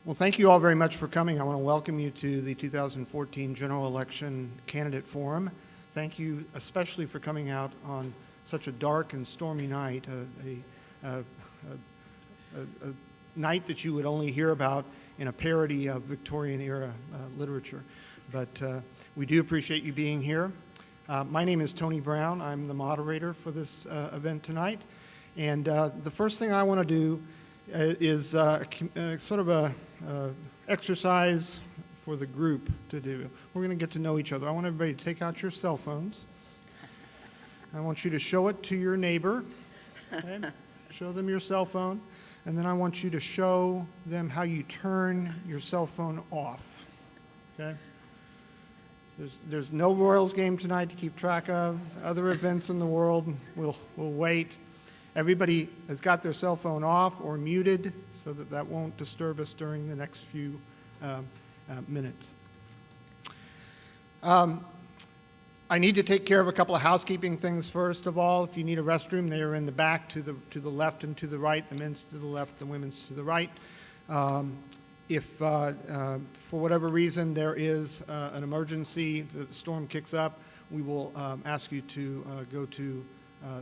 Well, thank you all very much for coming. I want to welcome you to the 2014 General Election Candidate Forum. Thank you especially for coming out on such a dark and stormy night, a night that you would only hear about in a parody of Victorian-era literature. But we do appreciate you being here. My name is Tony Brown. I'm the moderator for this event tonight. And the first thing I want to do is sort of a exercise for the group to do. We're going to get to know each other. I want everybody to take out your cell phones. I want you to show it to your neighbor. Okay? Show them your cell phone. And then I want you to show them how you turn your cell phone off. Okay? There's no Royals game tonight to keep track of. Other events in the world, we'll wait. Everybody has got their cell phone off or muted so that won't disturb us during the next few minutes. I need to take care of a couple of housekeeping things first of all. If you need a restroom, they are in the back to the left and to the right, the men's to the left, the women's to the right. If for whatever reason there is an emergency, the storm kicks up, we will ask you to go to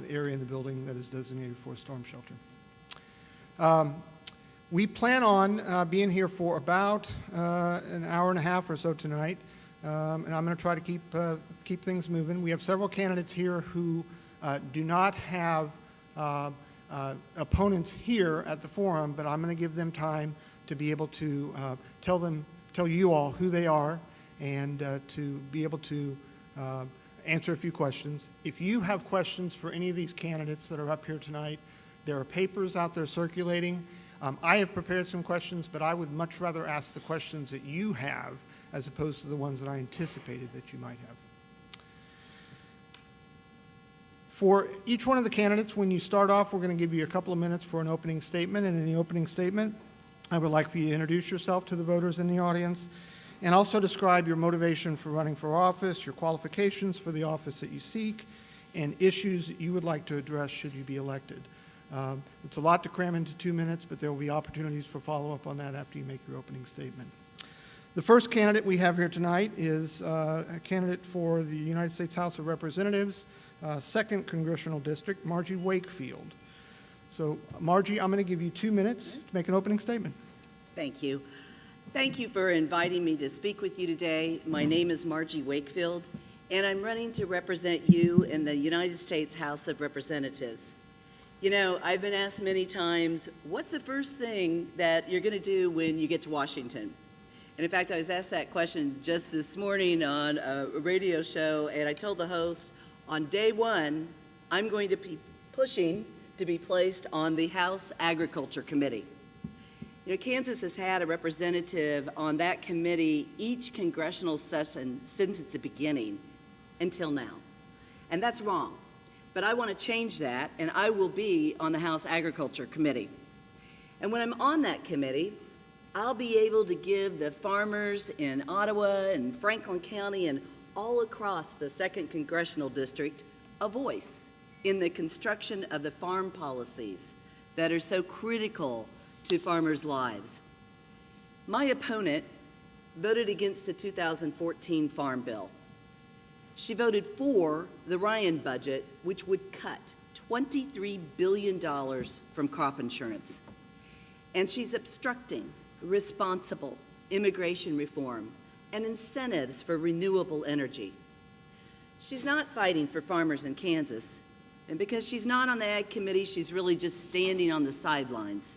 the area in the building that is designated for a storm shelter. We plan on being here for about an hour and a half or so tonight, and I'm going to try to keep things moving. We have several candidates here who do not have opponents here at the forum, but I'm going to give them time to be able to tell you all who they are and to be able to answer a few questions. If you have questions for any of these candidates that are up here tonight, there are papers out there circulating. I have prepared some questions, but I would much rather ask the questions that you have as opposed to the ones that I anticipated that you might have. For each one of the candidates, when you start off, we're going to give you a couple of minutes for an opening statement, and in the opening statement, I would like for you to introduce yourself to the voters in the audience and also describe your motivation for running for office, your qualifications for the office that you seek, and issues that you would like to address should you be elected. It's a lot to cram into 2 minutes, but there will be opportunities for follow-up on that after you make your opening statement. The first candidate we have here tonight is a candidate for the United States House of Representatives, 2nd Congressional District, Margie Wakefield. So, Margie, I'm going to give you 2 minutes to make an opening statement. Thank you. Thank you for inviting me to speak with you today. My name is Margie Wakefield, and I'm running to represent you in the United States House of Representatives. You know, I've been asked many times, what's the first thing that you're going to do when you get to Washington? And in fact, I was asked that question just this morning on a radio show, and I told the host, on day one, I'm going to be pushing to be placed on the House Agriculture Committee. You know, Kansas has had a representative on that committee each congressional session since its beginning until now. And that's wrong. But I want to change that, and I will be on the House Agriculture Committee. And when I'm on that committee, I'll be able to give the farmers in Ottawa and Franklin County and all across the 2nd Congressional District a voice in the construction of the farm policies that are so critical to farmers' lives. My opponent voted against the 2014 Farm Bill. She voted for the Ryan budget, which would cut $23 billion from crop insurance. And she's obstructing responsible immigration reform and incentives for renewable energy. She's not fighting for farmers in Kansas, and because she's not on the Ag Committee, she's really just standing on the sidelines.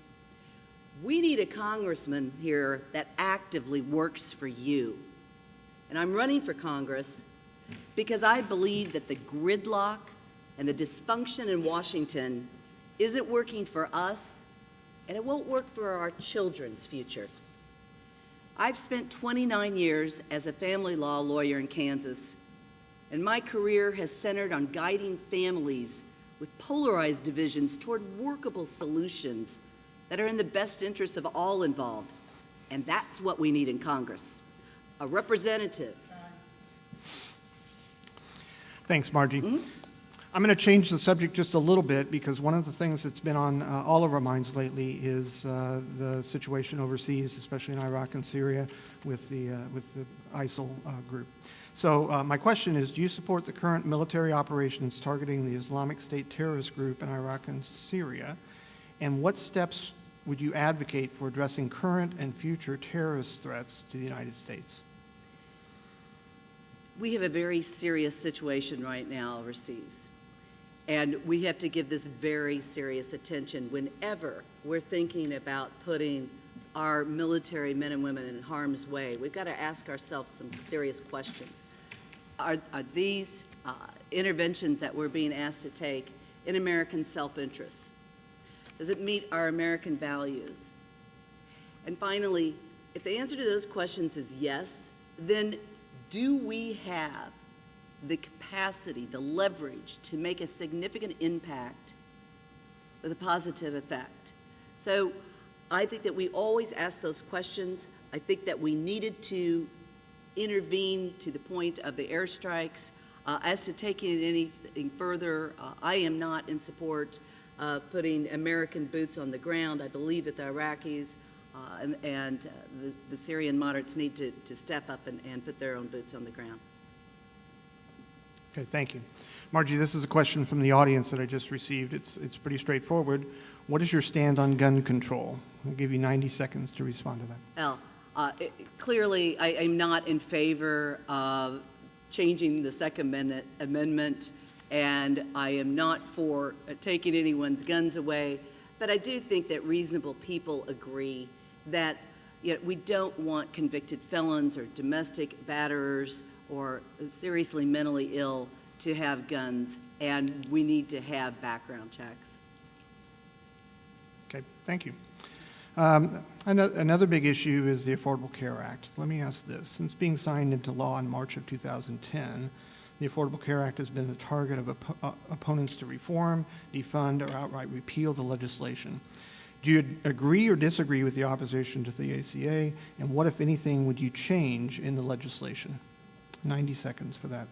We need a congressman here that actively works for you. And I'm running for Congress because I believe that the gridlock and the dysfunction in Washington isn't working for us, and it won't work for our children's future. I've spent 29 years as a family law lawyer in Kansas, and my career has centered on guiding families with polarized divisions toward workable solutions that are in the best interest of all involved. And that's what we need in Congress, a representative. Thanks, Margie. I'm going to change the subject just a little bit because one of the things that's been on all of our minds lately is the situation overseas, especially in Iraq and Syria with the ISIL group. So my question is, do you support the current military operations targeting the Islamic State terrorist group in Iraq and Syria? And what steps would you advocate for addressing current and future terrorist threats to the United States? We have a very serious situation right now overseas, and we have to give this very serious attention whenever we're thinking about putting our military men and women in harm's way. We've got to ask ourselves some serious questions. Are these interventions that we're being asked to take in American self-interest? Does it meet our American values? And finally, if the answer to those questions is yes, then do we have the capacity, the leverage to make a significant impact with a positive effect? So I think that we always ask those questions. I think that we needed to intervene to the point of the airstrikes. As to taking it anything further, I am not in support of putting American boots on the ground. I believe that the Iraqis and the Syrian moderates need to step up and put their own boots on the ground. Okay, thank you. Margie, this is a question from the audience that I just received. It's pretty straightforward. What is your stand on gun control? I'll give you 90 seconds to respond to that. Well, clearly, I am not in favor of changing the Second Amendment, and I am not for taking anyone's guns away, but I do think that reasonable people agree that we don't want convicted felons or domestic batterers or seriously mentally ill to have guns, and we need to have background checks. Okay, thank you. Another big issue is the Affordable Care Act. Let me ask this. Since being signed into law in March of 2010, the Affordable Care Act has been the target of opponents to reform, defund, or outright repeal the legislation. Do you agree or disagree with the opposition to the ACA, and what, if anything, would you change in the legislation? 90 seconds for that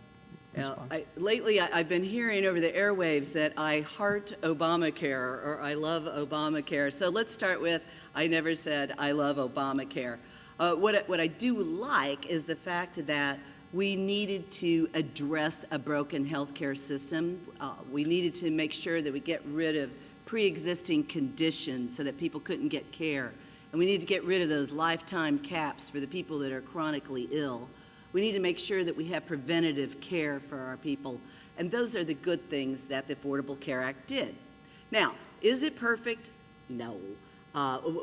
response. Lately, I've been hearing over the airwaves that I heart Obamacare or I love Obamacare. So let's start with, I never said I love Obamacare. What I do like is the fact that we needed to address a broken healthcare system. We needed to make sure that we get rid of pre-existing conditions so that people couldn't get care. And we need to get rid of those lifetime caps for the people that are chronically ill. We need to make sure that we have preventative care for our people. And those are the good things that the Affordable Care Act did. Now, is it perfect? No.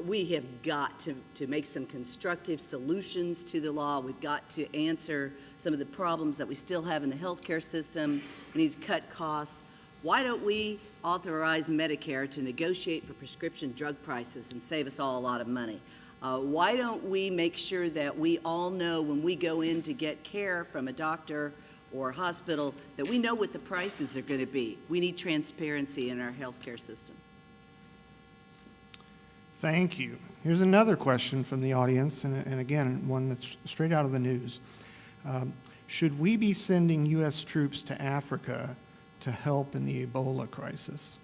We have got to make some constructive solutions to the law. We've got to answer some of the problems that we still have in the healthcare system. We need to cut costs. Why don't we authorize Medicare to negotiate for prescription drug prices and save us all a lot of money? Why don't we make sure that we all know when we go in to get care from a doctor or a hospital that we know what the prices are going to be? We need transparency in our healthcare system. Thank you. Here's another question from the audience, and again, one that's straight out of the news. Should we be sending U.S. troops to Africa to help in the Ebola crisis?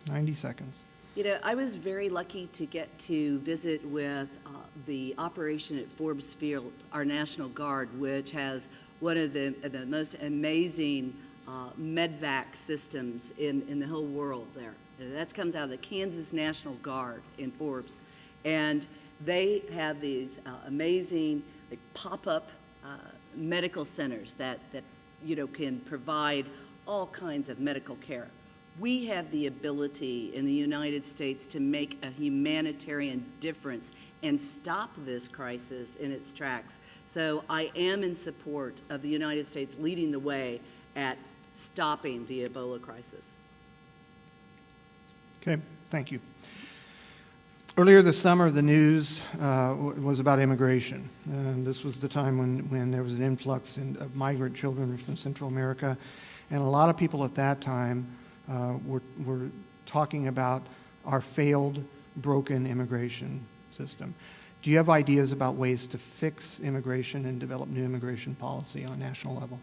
90 seconds. You know, I was very lucky to get to visit with the operation at Forbes Field, our National Guard, which has one of the most amazing medvac systems in the whole world there. That comes out of the Kansas National Guard in Forbes. And they have these amazing pop-up medical centers that can provide all kinds of medical care. We have the ability in the United States to make a humanitarian difference and stop this crisis in its tracks. So I am in support of the United States leading the way at stopping the Ebola crisis. Okay, thank you. Earlier this summer, the news was about immigration. This was the time when there was an influx of migrant children from Central America, and a lot of people at that time were talking about our failed, broken immigration system. Do you have ideas about ways to fix immigration and develop new immigration policy on a national level?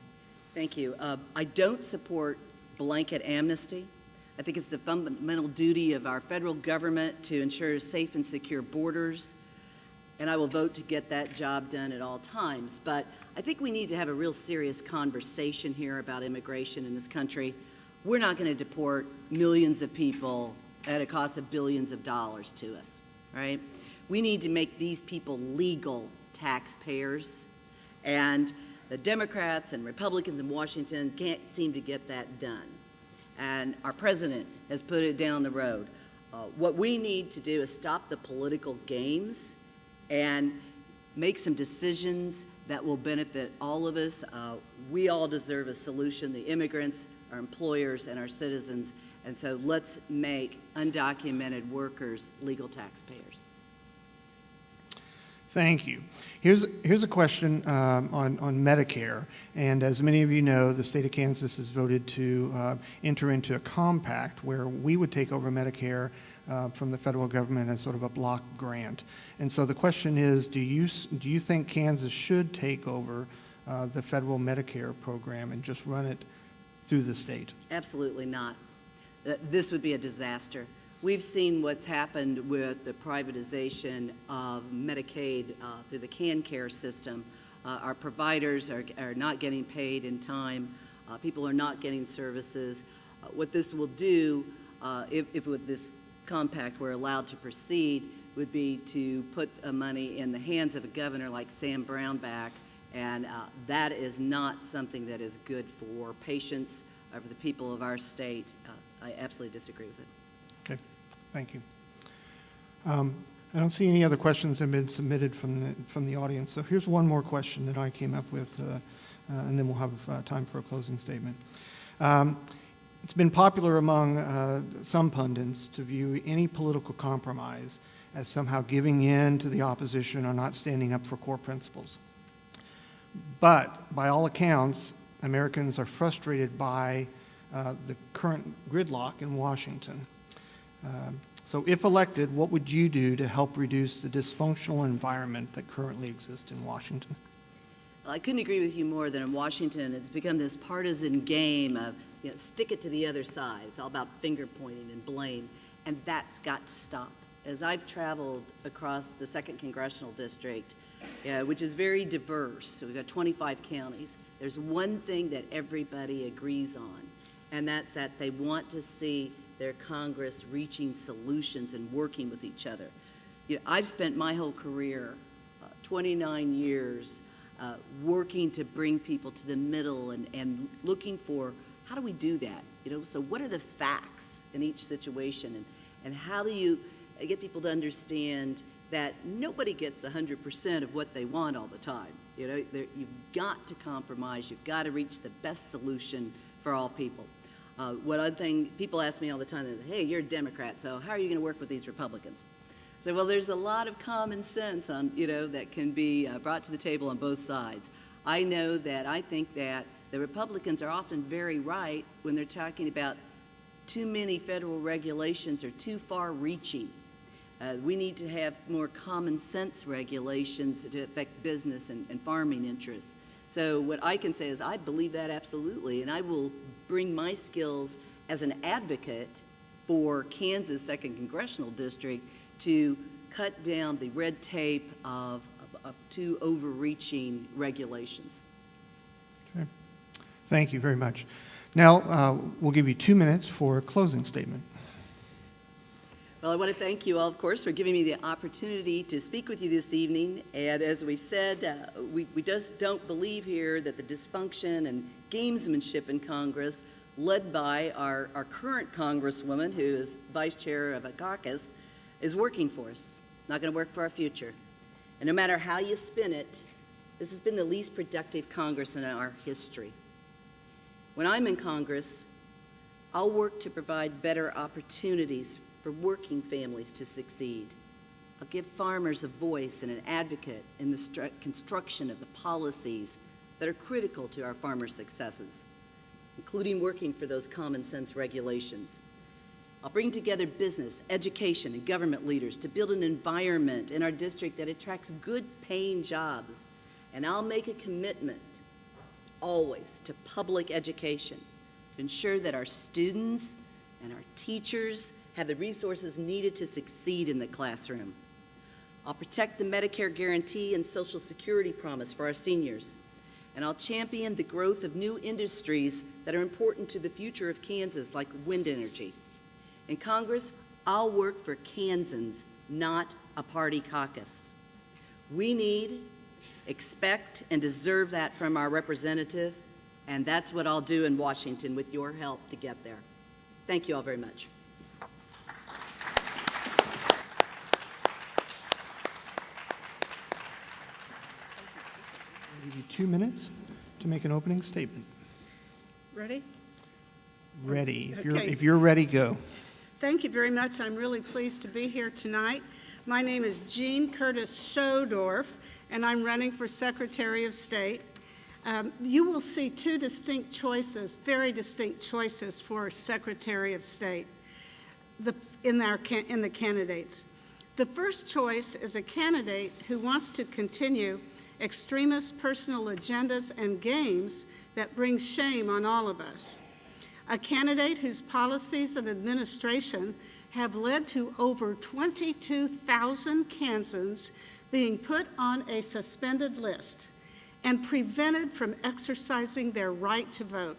Thank you. I don't support blanket amnesty. I think it's the fundamental duty of our federal government to ensure safe and secure borders, and I will vote to get that job done at all times. But I think we need to have a real serious conversation here about immigration in this country. We're not going to deport millions of people at a cost of billions of dollars to us, right? We need to make these people legal taxpayers, and the Democrats and Republicans in Washington can't seem to get that done. And our president has put it down the road. What we need to do is stop the political games and make some decisions that will benefit all of us. We all deserve a solution, the immigrants, our employers, and our citizens. And so let's make undocumented workers legal taxpayers. Thank you. Here's a question on Medicare. And as many of you know, the state of Kansas has voted to enter into a compact where we would take over Medicare from the federal government as sort of a block grant. And so the question is, do you think Kansas should take over the federal Medicare program and just run it through the state? Absolutely not. This would be a disaster. We've seen what's happened with the privatization of Medicaid through the CanCare system. Our providers are not getting paid in time. People are not getting services. What this will do, if with this compact we're allowed to proceed, would be to put money in the hands of a governor like Sam Brownback, and that is not something that is good for patients or for the people of our state. I absolutely disagree with it. Okay, thank you. I don't see any other questions that have been submitted from the audience. So here's one more question that I came up with, and then we'll have time for a closing statement. It's been popular among some pundits to view any political compromise as somehow giving in to the opposition or not standing up for core principles. But by all accounts, Americans are frustrated by the current gridlock in Washington. So if elected, what would you do to help reduce the dysfunctional environment that currently exists in Washington? Well, I couldn't agree with you more that in Washington it's become this partisan game of, stick it to the other side. It's all about finger pointing and blame, and that's got to stop. As I've traveled across the 2nd Congressional District, which is very diverse, so we've got 25 counties, there's one thing that everybody agrees on, and that's that they want to see their Congress reaching solutions and working with each other. I've spent my whole career, 29 years, working to bring people to the middle and looking for how do we do that? So what are the facts in each situation, and how do you get people to understand that nobody gets 100% of what they want all the time? You've got to compromise. You've got to reach the best solution for all people. One other thing people ask me all the time is, hey, you're a Democrat, so how are you going to work with these Republicans? So, well, there's a lot of common sense on, that can be brought to the table on both sides. I know that I think that the Republicans are often very right when they're talking about too many federal regulations or too far reaching. We need to have more common sense regulations to affect business and farming interests. So what I can say is I believe that absolutely, and I will bring my skills as an advocate for Kansas 2nd Congressional District to cut down the red tape of too overreaching regulations. Okay. Thank you very much. Now, we'll give you 2 minutes for a closing statement. Well, I want to thank you all, of course, for giving me the opportunity to speak with you this evening. And as we said, we just don't believe here that the dysfunction and gamesmanship in Congress, led by our current Congresswoman, who is vice chair of a caucus, is working for us. Not going to work for our future. And no matter how you spin it, this has been the least productive Congress in our history. When I'm in Congress, I'll work to provide better opportunities for working families to succeed. I'll give farmers a voice and an advocate in the construction of the policies that are critical to our farmers' successes, including working for those common sense regulations. I'll bring together business, education, and government leaders to build an environment in our district that attracts good paying jobs. And I'll make a commitment always to public education, to ensure that our students and our teachers have the resources needed to succeed in the classroom. I'll protect the Medicare guarantee and Social Security promise for our seniors, and I'll champion the growth of new industries that are important to the future of Kansas, like wind energy. In Congress, I'll work for Kansans, not a party caucus. We need, expect, and deserve that from our representative, and that's what I'll do in Washington with your help to get there. Thank you all very much. I'll give you 2 minutes to make an opening statement. Ready? Ready. Okay. If you're ready, go. Thank you very much. I'm really pleased to be here tonight. My name is Jean Curtis Schodorf, and I'm running for Secretary of State. You will see two distinct choices, very distinct choices for Secretary of State in the candidates. The first choice is a candidate who wants to continue extremist personal agendas and games that bring shame on all of us. A candidate whose policies and administration have led to over 22,000 Kansans being put on a suspended list and prevented from exercising their right to vote.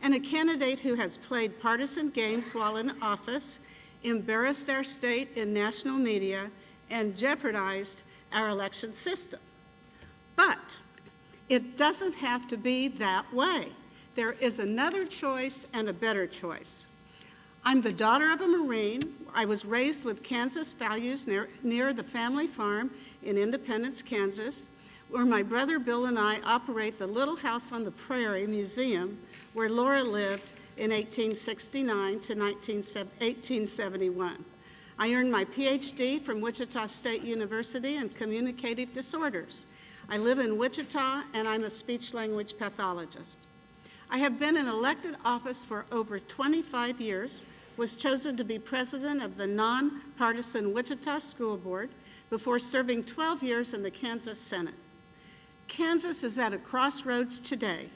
And a candidate who has played partisan games while in office, embarrassed our state in national media, and jeopardized our election system. But it doesn't have to be that way. There is another choice and a better choice. I'm the daughter of a Marine. I was raised with Kansas values near the family farm in Independence, Kansas, where my brother Bill and I operate the Little House on the Prairie Museum, where Laura lived in 1869 to 1871. I earned my PhD from Wichita State University in communicative disorders. I live in Wichita, and I'm a speech-language pathologist. I have been in elected office for over 25 years, was chosen to be president of the nonpartisan Wichita School Board before serving 12 years in the Kansas Senate. Kansas is at a crossroads today.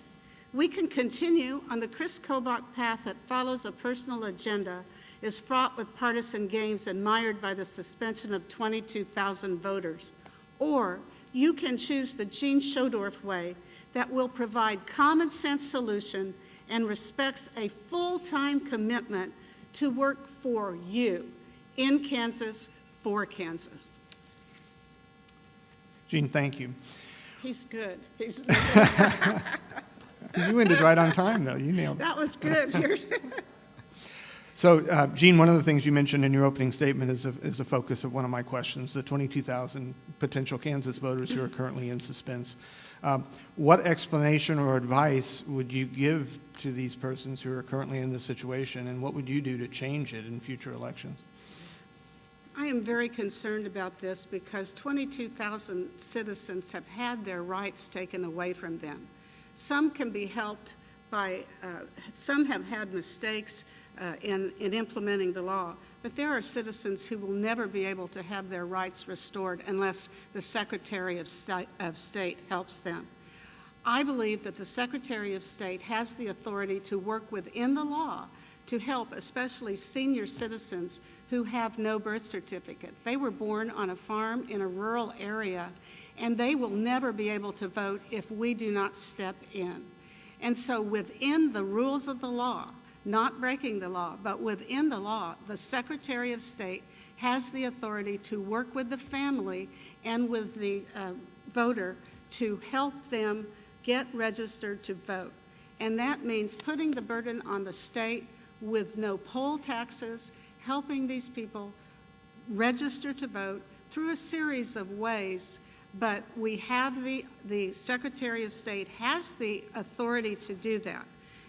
We can continue on the Chris Kobach path that follows a personal agenda, is fraught with partisan games and mired by the suspension of 22,000 voters. Or you can choose the Jean Schodorf way that will provide common sense solution and respects a full-time commitment to work for you in Kansas, for Kansas. Jean, thank you. He's good. You ended right on time, though. You nailed it. That was good. So, Jean, one of the things you mentioned in your opening statement is a focus of one of my questions, the 22,000 potential Kansas voters who are currently in suspense. What explanation or advice would you give to these persons who are currently in this situation, and what would you do to change it in future elections? I am very concerned about this because 22,000 citizens have had their rights taken away from them. Some can be helped by, some have had mistakes in implementing the law, but there are citizens who will never be able to have their rights restored unless the Secretary of State helps them. I believe that the Secretary of State has the authority to work within the law to help especially senior citizens who have no birth certificate. They were born on a farm in a rural area, and they will never be able to vote if we do not step in. And so within the rules of the law, not breaking the law, but within the law, the Secretary of State has the authority to work with the family and with the voter to help them get registered to vote. And that means putting the burden on the state with no poll taxes, helping these people register to vote through a series of ways. But we have the Secretary of State has the authority to do that.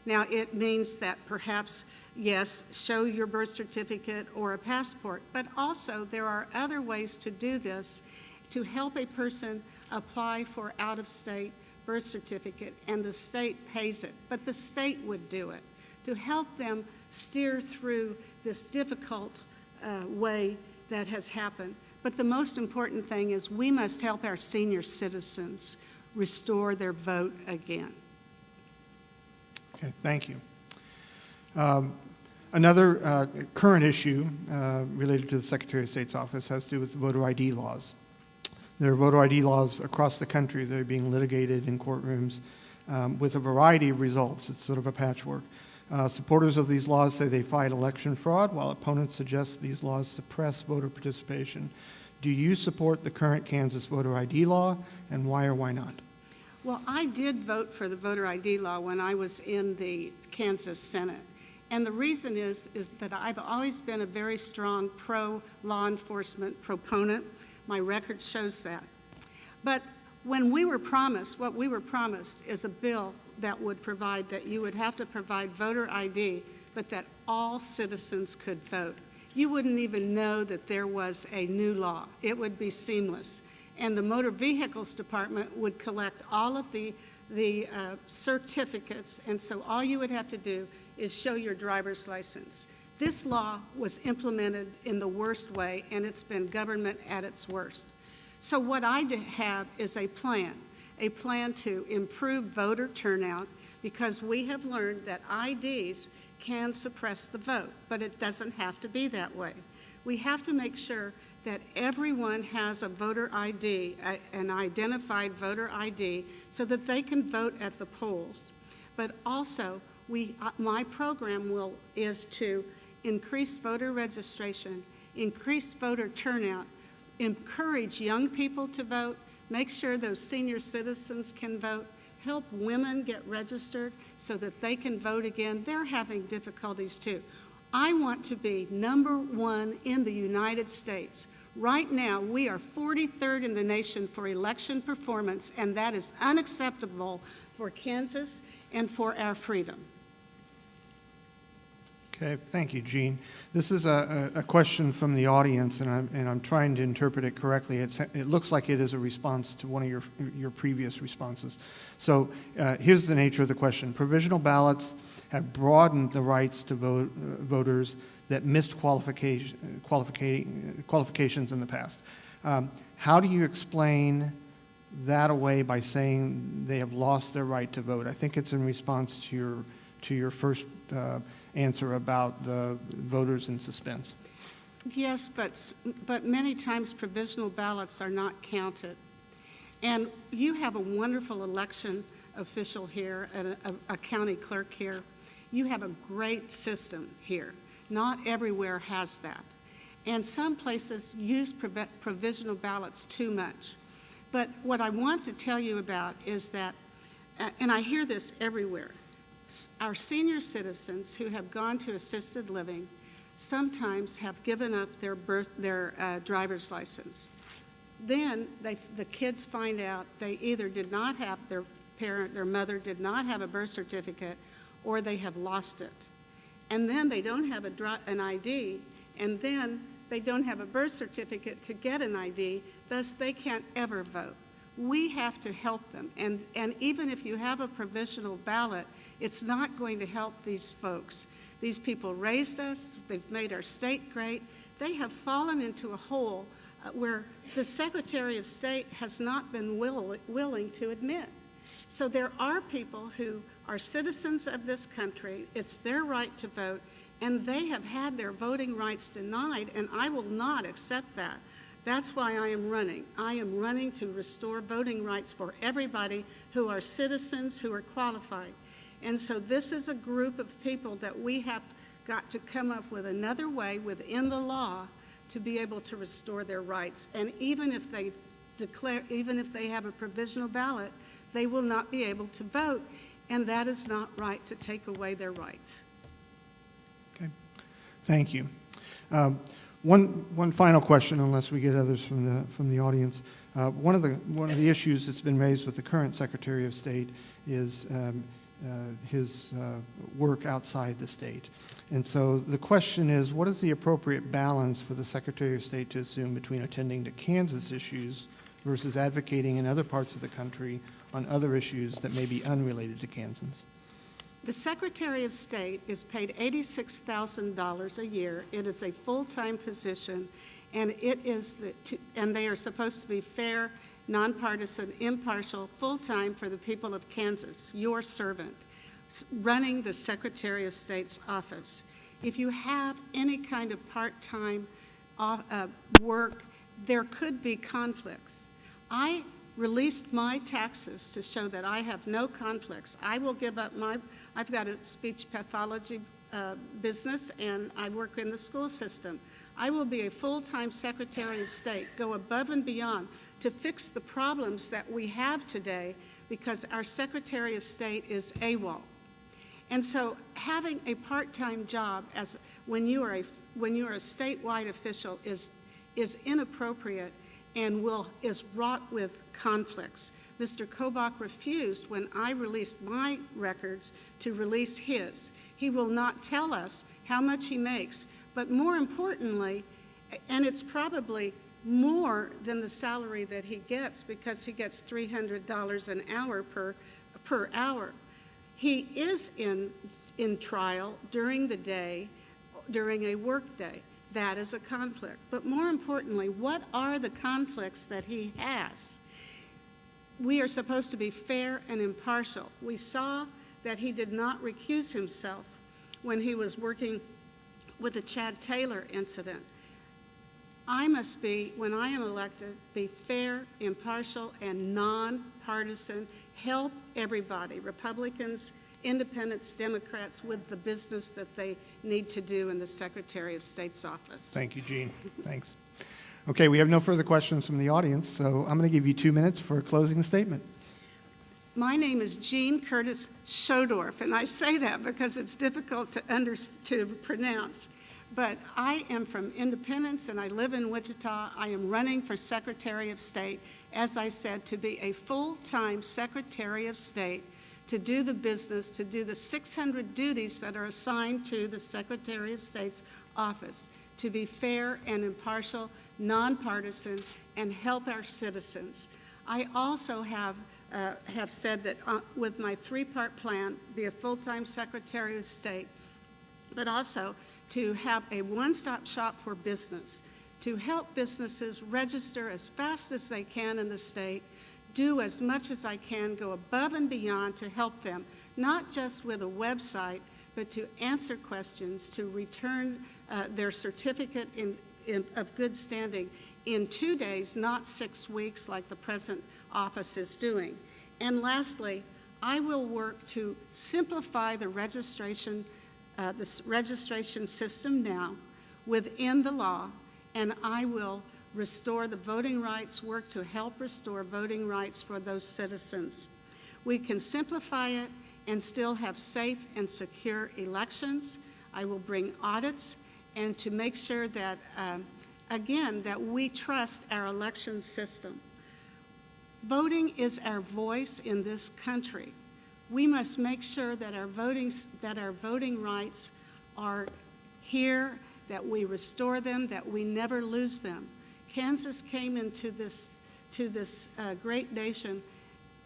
Now, it means that perhaps, yes, show your birth certificate or a passport, but also there are other ways to do this to help a person apply for out-of-state birth certificate, and the state pays it, but the state would do it to help them steer through this difficult way that has happened. But the most important thing is we must help our senior citizens restore their vote again. Okay, thank you. Another current issue related to the Secretary of State's office has to do with voter ID laws. There are voter ID laws across the country that are being litigated in courtrooms with a variety of results. It's sort of a patchwork. Supporters of these laws say they fight election fraud, while opponents suggest these laws suppress voter participation. Do you support the current Kansas voter ID law, and why or why not? Well, I did vote for the voter ID law when I was in the Kansas Senate. And the reason is that I've always been a very strong pro-law enforcement proponent. My record shows that. But when we were promised, what we were promised is a bill that would provide that you would have to provide voter ID, but that all citizens could vote. You wouldn't even know that there was a new law. It would be seamless. And the Motor Vehicles Department would collect all of the certificates, and so all you would have to do is show your driver's license. This law was implemented in the worst way, and it's been government at its worst. So what I have is a plan to improve voter turnout, because we have learned that IDs can suppress the vote, but it doesn't have to be that way. We have to make sure that everyone has a voter ID, an identified voter ID, so that they can vote at the polls. But also, my program is to increase voter registration, increase voter turnout, encourage young people to vote, make sure those senior citizens can vote, help women get registered so that they can vote again. They're having difficulties too. I want to be #1 in the United States. Right now, we are 43rd in the nation for election performance, and that is unacceptable for Kansas and for our freedom. Okay, thank you, Jean. This is a question from the audience, and I'm trying to interpret it correctly. It looks like it is a response to one of your previous responses. So here's the nature of the question. Provisional ballots have broadened the rights to voters that missed qualifications in the past. How do you explain that away by saying they have lost their right to vote? I think it's in response to your first answer about the voters in suspense. Yes, but many times provisional ballots are not counted. And you have a wonderful election official here, and a county clerk here. You have a great system here. Not everywhere has that. And some places use provisional ballots too much. But what I want to tell you about is that, and I hear this everywhere, our senior citizens who have gone to assisted living sometimes have given up their driver's license. Then the kids find out they either did not have their mother did not have a birth certificate, or they have lost it. And then they don't have an ID, and then they don't have a birth certificate to get an ID, thus they can't ever vote. We have to help them, and even if you have a provisional ballot, it's not going to help these folks. These people raised us, they've made our state great. They have fallen into a hole where the Secretary of State has not been willing to admit. So there are people who are citizens of this country, it's their right to vote, and they have had their voting rights denied, and I will not accept that. That's why I am running. I am running to restore voting rights for everybody who are citizens, who are qualified. And so this is a group of people that we have got to come up with another way within the law to be able to restore their rights. And even if they have a provisional ballot, they will not be able to vote, and that is not right to take away their rights. Okay, thank you. One final question, unless we get others from the audience. One of the issues that's been raised with the current Secretary of State is his work outside the state. And so the question is, what is the appropriate balance for the Secretary of State to assume between attending to Kansas issues versus advocating in other parts of the country on other issues that may be unrelated to Kansans? The Secretary of State is paid $86,000 a year. It is a full-time position, and and they are supposed to be fair, nonpartisan, impartial, full-time for the people of Kansas, your servant. running the Secretary of State's office. If you have any kind of part-time work, there could be conflicts. I released my taxes to show that I have no conflicts. I will give up I've got a speech pathology business, and I work in the school system. I will be a full-time Secretary of State, go above and beyond to fix the problems that we have today because our Secretary of State is AWOL. And so having a part-time job when you are a statewide official is inappropriate and is wrought with conflicts. Mr. Kobach refused, when I released my records, to release his. He will not tell us how much he makes, but more importantly, and it's probably more than the salary that he gets because he gets $300 an hour per hour. He is in trial during the day, during a work day. That is a conflict. But more importantly, what are the conflicts that he has? We are supposed to be fair and impartial. We saw that he did not recuse himself when he was working with the Chad Taylor incident. I must be, when I am elected, be fair, impartial, and nonpartisan, help everybody, Republicans, Independents, Democrats, with the business that they need to do in the Secretary of State's office. Thank you, Jean. Thanks. Okay, we have no further questions from the audience, so I'm going to give you 2 minutes for a closing statement. My name is Jean Curtis Schodorf, and I say that because it's difficult to pronounce. But I am from Independence, and I live in Wichita. I am running for Secretary of State, as I said, to be a full-time Secretary of State, to do the business, to do the 600 duties that are assigned to the Secretary of State's office, to be fair and impartial, nonpartisan, and help our citizens. I also have said that with my 3-part plan, be a full-time Secretary of State, but also to have a one-stop shop for business, to help businesses register as fast as they can in the state, do as much as I can, go above and beyond to help them, not just with a website, but to answer questions, to return their certificate of good standing in 2 days, not 6 weeks like the present office is doing. And lastly, I will work to simplify the registration system now within the law, and I will restore the voting rights, work to help restore voting rights for those citizens. We can simplify it and still have safe and secure elections. I will bring audits and to make sure that, again, that we trust our election system. Voting is our voice in this country. We must make sure that our voting rights are here, that we restore them, that we never lose them. Kansas came into this great nation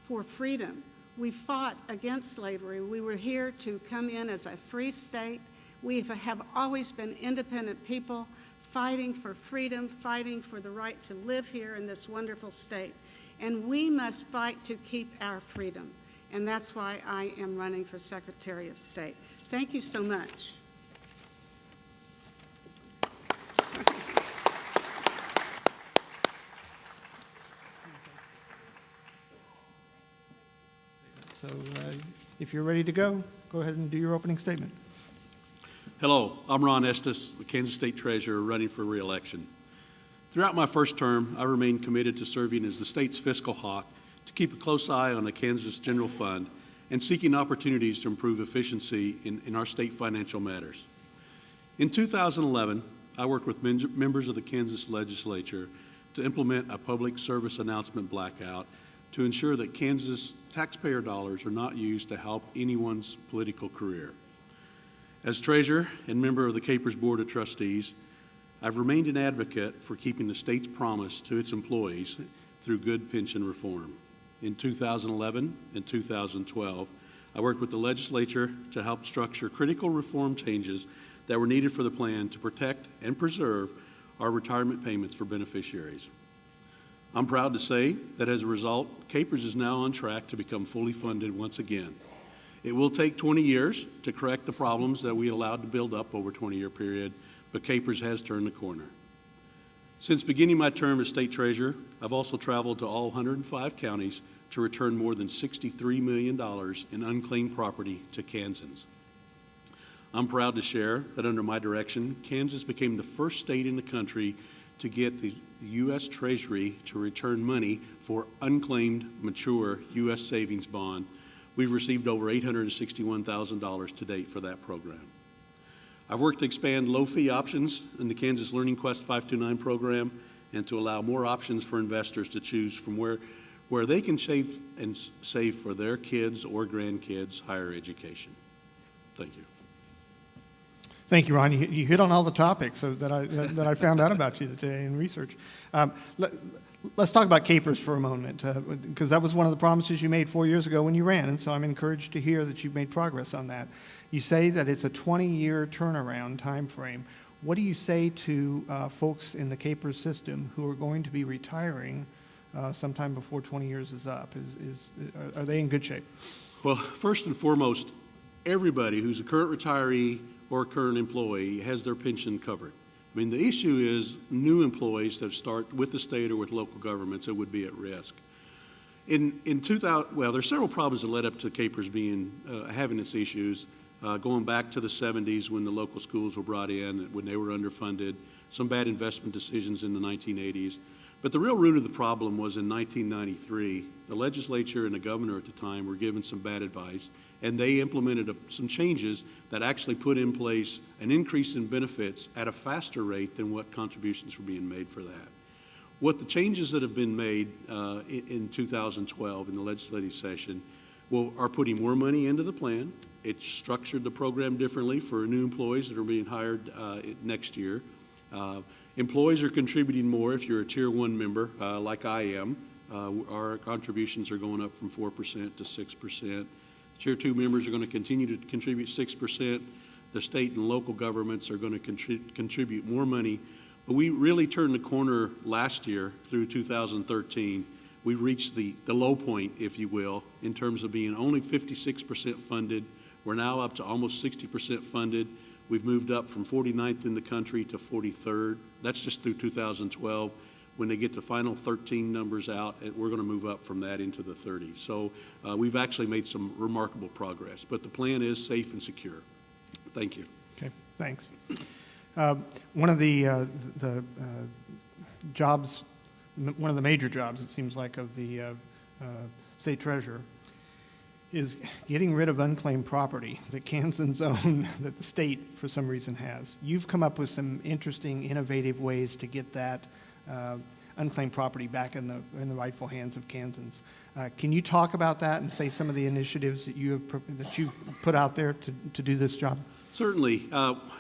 for freedom. We fought against slavery. We were here to come in as a free state. We have always been independent people fighting for freedom, fighting for the right to live here in this wonderful state. And we must fight to keep our freedom. And that's why I am running for Secretary of State. Thank you so much. So if you're ready to go ahead and do your opening statement. Hello, I'm Ron Estes, the Kansas State Treasurer running for re-election. Throughout my first term, I remained committed to serving as the state's fiscal hawk to keep a close eye on the Kansas General Fund and seeking opportunities to improve efficiency in our state financial matters. In 2011, I worked with members of the Kansas legislature to implement a public service announcement blackout to ensure that Kansas taxpayer dollars are not used to help anyone's political career. As treasurer and member of the Capers Board of Trustees, I've remained an advocate for keeping the state's promise to its employees through good pension reform. In 2011 and 2012, I worked with the legislature to help structure critical reform changes that were needed for the plan to protect and preserve our retirement payments for beneficiaries. I'm proud to say that as a result, Capers is now on track to become fully funded once again. It will take 20 years to correct the problems that we allowed to build up over a 20-year period, but Capers has turned the corner. Since beginning my term as state treasurer, I've also traveled to all 105 counties to return more than $63 million in unclaimed property to Kansans. I'm proud to share that under my direction, Kansas became the first state in the country to get the U.S. Treasury to return money for unclaimed, mature U.S. savings bond. We've received over $861,000 to date for that program. I've worked to expand low-fee options in the Kansas Learning Quest 529 program and to allow more options for investors to choose from where they can save for their kids' or grandkids' higher education. Thank you. Thank you, Ron. You hit on all the topics that I found out about you today in research. Let's talk about Capers for a moment, because that was one of the promises you made 4 years ago when you ran, and so I'm encouraged to hear that you've made progress on that. You say that it's a 20-year turnaround time frame. What do you say to folks in the Capers system who are going to be retiring sometime before 20 years is up? Are they in good shape? Well, first and foremost, everybody who's a current retiree or a current employee has their pension covered. I mean, the issue is new employees that start with the state or with local governments that would be at risk. In 2000, well, there's several problems that led up to Capers having its issues, going back to the 70s when the local schools were brought in, when they were underfunded, some bad investment decisions in the 1980s. But the real root of the problem was in 1993. The legislature and the governor at the time were given some bad advice, and they implemented some changes that actually put in place an increase in benefits at a faster rate than what contributions were being made for that. What the changes that have been made in 2012 in the legislative session are putting more money into the plan. It's structured the program differently for new employees that are being hired next year. Employees are contributing more if you're a Tier 1 member, like I am. Our contributions are going up from 4% to 6%. Tier 2 members are going to continue to contribute 6%. The state and local governments are going to contribute more money. But we really turned the corner last year through 2013. We reached the low point, if you will, in terms of being only 56% funded. We're now up to almost 60% funded. We've moved up from 49th in the country to 43rd. That's just through 2012. When they get the final 13 numbers out, we're going to move up from that into the 30s. So we've actually made some remarkable progress. But the plan is safe and secure. Thank you. Okay, thanks. One of the jobs, one of the major jobs, it seems like, of the state treasurer is getting rid of unclaimed property that Kansans own that the state, for some reason, has. You've come up with some interesting, innovative ways to get that unclaimed property back in the rightful hands of Kansans. Can you talk about that and say some of the initiatives that you put out there to do this job? Certainly.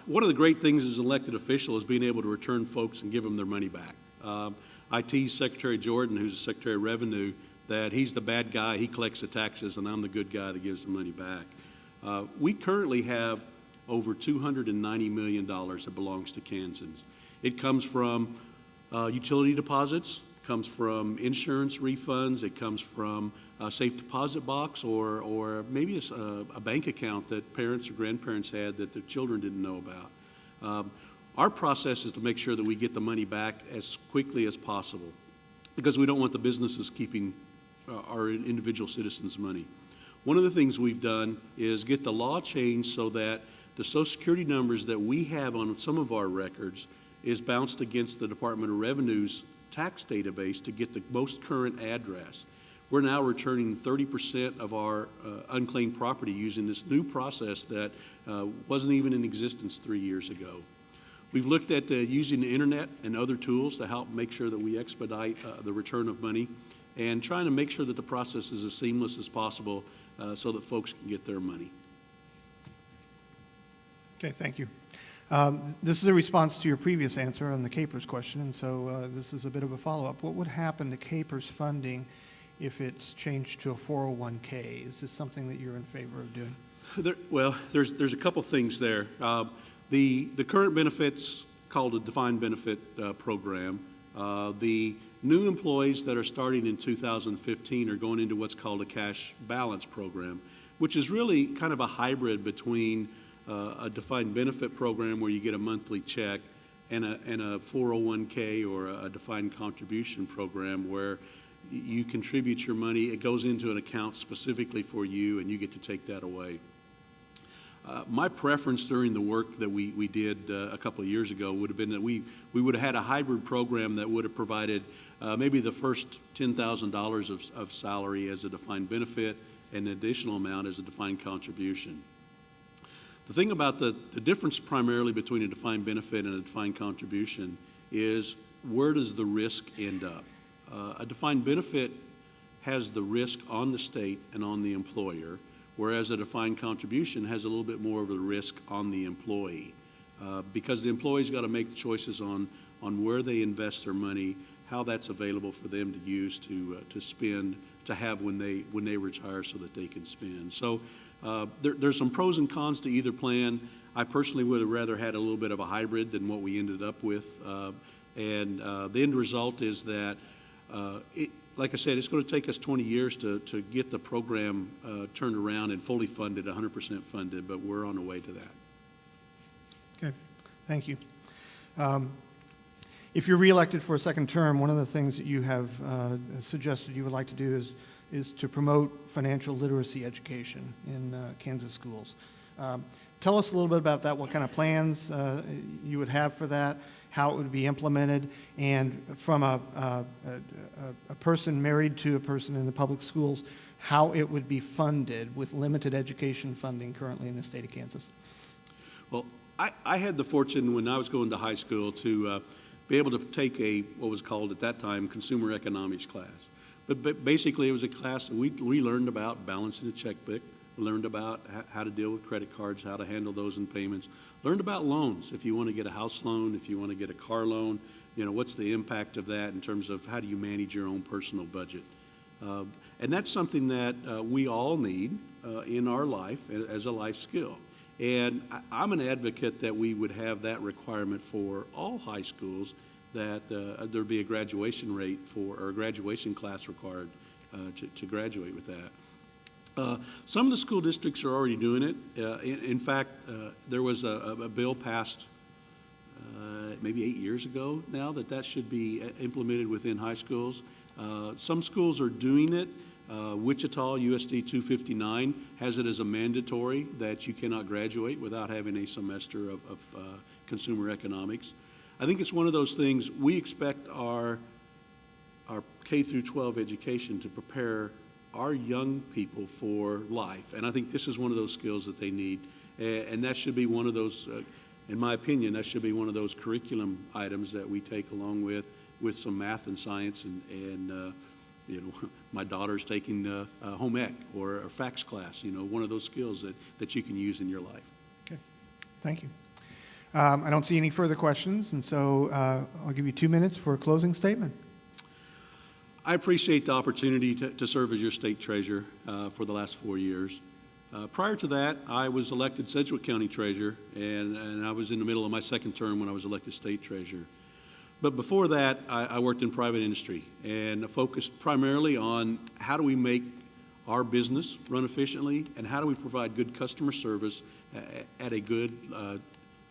One of the great things as an elected official is being able to return folks and give them their money back. I tease Secretary Jordan, who's the Secretary of Revenue, that he's the bad guy, he collects the taxes, and I'm the good guy that gives the money back. We currently have over $290 million that belongs to Kansans. It comes from utility deposits, comes from insurance refunds, it comes from a safe deposit box or maybe a bank account that parents or grandparents had that their children didn't know about. Our process is to make sure that we get the money back as quickly as possible because we don't want the businesses keeping our individual citizens' money. One of the things we've done is get the law changed so that the Social Security numbers that we have on some of our records is bounced against the Department of Revenue's tax database to get the most current address. We're now returning 30% of our unclaimed property using this new process that wasn't even in existence 3 years ago. We've looked at using the internet and other tools to help make sure that we expedite the return of money and trying to make sure that the process is as seamless as possible so that folks can get their money. Okay, thank you. This is a response to your previous answer on the Capers question, and so this is a bit of a follow-up. What would happen to Capers funding if it's changed to a 401k? Is this something that you're in favor of doing? There's a couple things there. The current benefits called a defined benefit program. The new employees that are starting in 2015 are going into what's called a cash balance program. which is really kind of a hybrid between a defined benefit program where you get a monthly check and a 401k or a defined contribution program where you contribute your money. It goes into an account specifically for you, and you get to take that away. My preference during the work that we did a couple of years ago would have been that we would have had a hybrid program that would have provided maybe the first $10,000 of salary as a defined benefit and an additional amount as a defined contribution. The thing about the difference primarily between a defined benefit and a defined contribution is where does the risk end up? A defined benefit has the risk on the state and on the employer, whereas a defined contribution has a little bit more of a risk on the employee, because the employee's got to make choices on where they invest their money, how that's available for them to use to spend, to have when they retire so that they can spend. So there's some pros and cons to either plan. I personally would have rather had a little bit of a hybrid than what we ended up with, and the end result is that like I said, it's going to take us 20 years to get the program turned around and fully funded, 100% funded, but we're on the way to that. Okay, thank you. If you're reelected for a second term, one of the things that you have suggested you would like to do is to promote financial literacy education in Kansas schools. Tell us a little bit about that, what kind of plans you would have for that, how it would be implemented, and from a person married to a person in the public schools, how it would be funded with limited education funding currently in the state of Kansas. Well, I had the fortune when I was going to high school to be able to take what was called at that time consumer economics class. But basically it was a class that we learned about balancing a checkbook, learned about how to deal with credit cards, how to handle those in payments, learned about loans. If you want to get a house loan, if you want to get a car loan, what's the impact of that in terms of how do you manage your own personal budget. And that's something that we all need in our life as a life skill. And I'm an advocate that we would have that requirement for all high schools, that there'd be a graduation rate or a graduation class required to graduate with that. Some of the school districts are already doing it. In fact, there was a bill passed maybe 8 years ago now that should be implemented within high schools. Some schools are doing it. Wichita, USD 259, has it as a mandatory that you cannot graduate without having a semester of consumer economics. I think it's one of those things, we expect our K through 12 education to prepare our young people for life. And I think this is one of those skills that they need. And that should be one of those, in my opinion, that should be one of those curriculum items that we take along with some math and science and my daughter's taking home ec or a fax class, one of those skills that you can use in your life. Okay, thank you. I don't see any further questions, and so I'll give you 2 minutes for a closing statement. I appreciate the opportunity to serve as your state treasurer for the last 4 years. Prior to that, I was elected Sedgwick County treasurer, and I was in the middle of my second term when I was elected state treasurer. But before that, I worked in private industry and focused primarily on how do we make our business run efficiently and how do we provide good customer service at a good,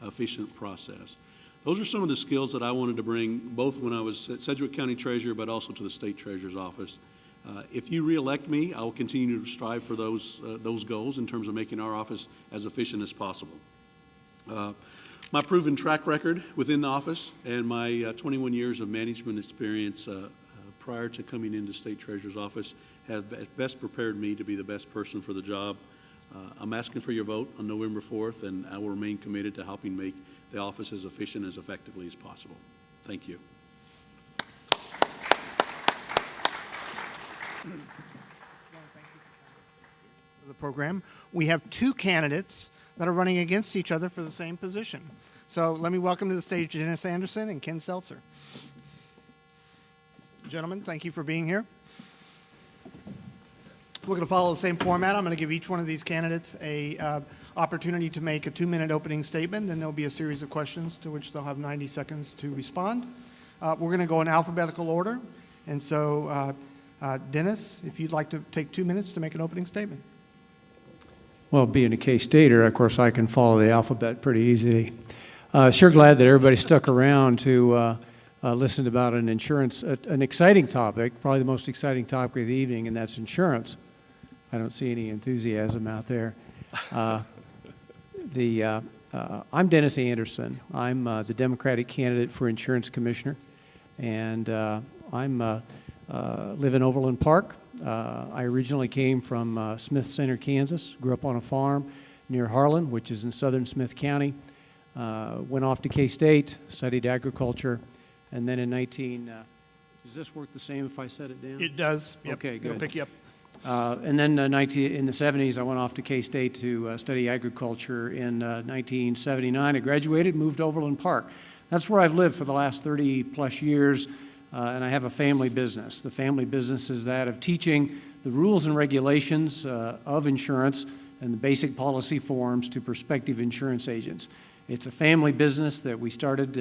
efficient process. Those are some of the skills that I wanted to bring both when I was at Sedgwick County Treasurer but also to the State Treasurer's Office. If you reelect me, I will continue to strive for those goals in terms of making our office as efficient as possible. My proven track record within the office and my 21 years of management experience prior to coming into State Treasurer's Office have best prepared me to be the best person for the job. I'm asking for your vote on November 4th, and I will remain committed to helping make the office as efficient as effectively as possible. Thank you. The program. We have 2 candidates that are running against each other for the same position. So let me welcome to the stage Dennis Anderson and Ken Seltzer. Gentlemen, thank you for being here. We're going to follow the same format. I'm going to give each one of these candidates a opportunity to make a 2-minute opening statement, then there'll be a series of questions to which they'll have 90 seconds to respond. We're going to go in alphabetical order, and so Dennis, if you'd like to take 2 minutes to make an opening statement. Well, being a K-Stater, of course, I can follow the alphabet pretty easily. Sure glad that everybody stuck around to listen about an exciting topic, probably the most exciting topic of the evening, and that's insurance. I don't see any enthusiasm out there. I'm Dennis Anderson. I'm the Democratic candidate for insurance commissioner, and I live in Overland Park. I originally came from Smith Center, Kansas, grew up on a farm near Harlan, which is in southern Smith County. Went off to K-State, studied agriculture, and then in does this work the same if I set it down? It does. Yep. Okay, good. It'll pick you up. And then in the 70s, I went off to K-State to study agriculture. In 1979, I graduated, moved to Overland Park. That's where I've lived for the last 30-plus years, and I have a family business. The family business is that of teaching the rules and regulations of insurance and the basic policy forms to prospective insurance agents. It's a family business that we started,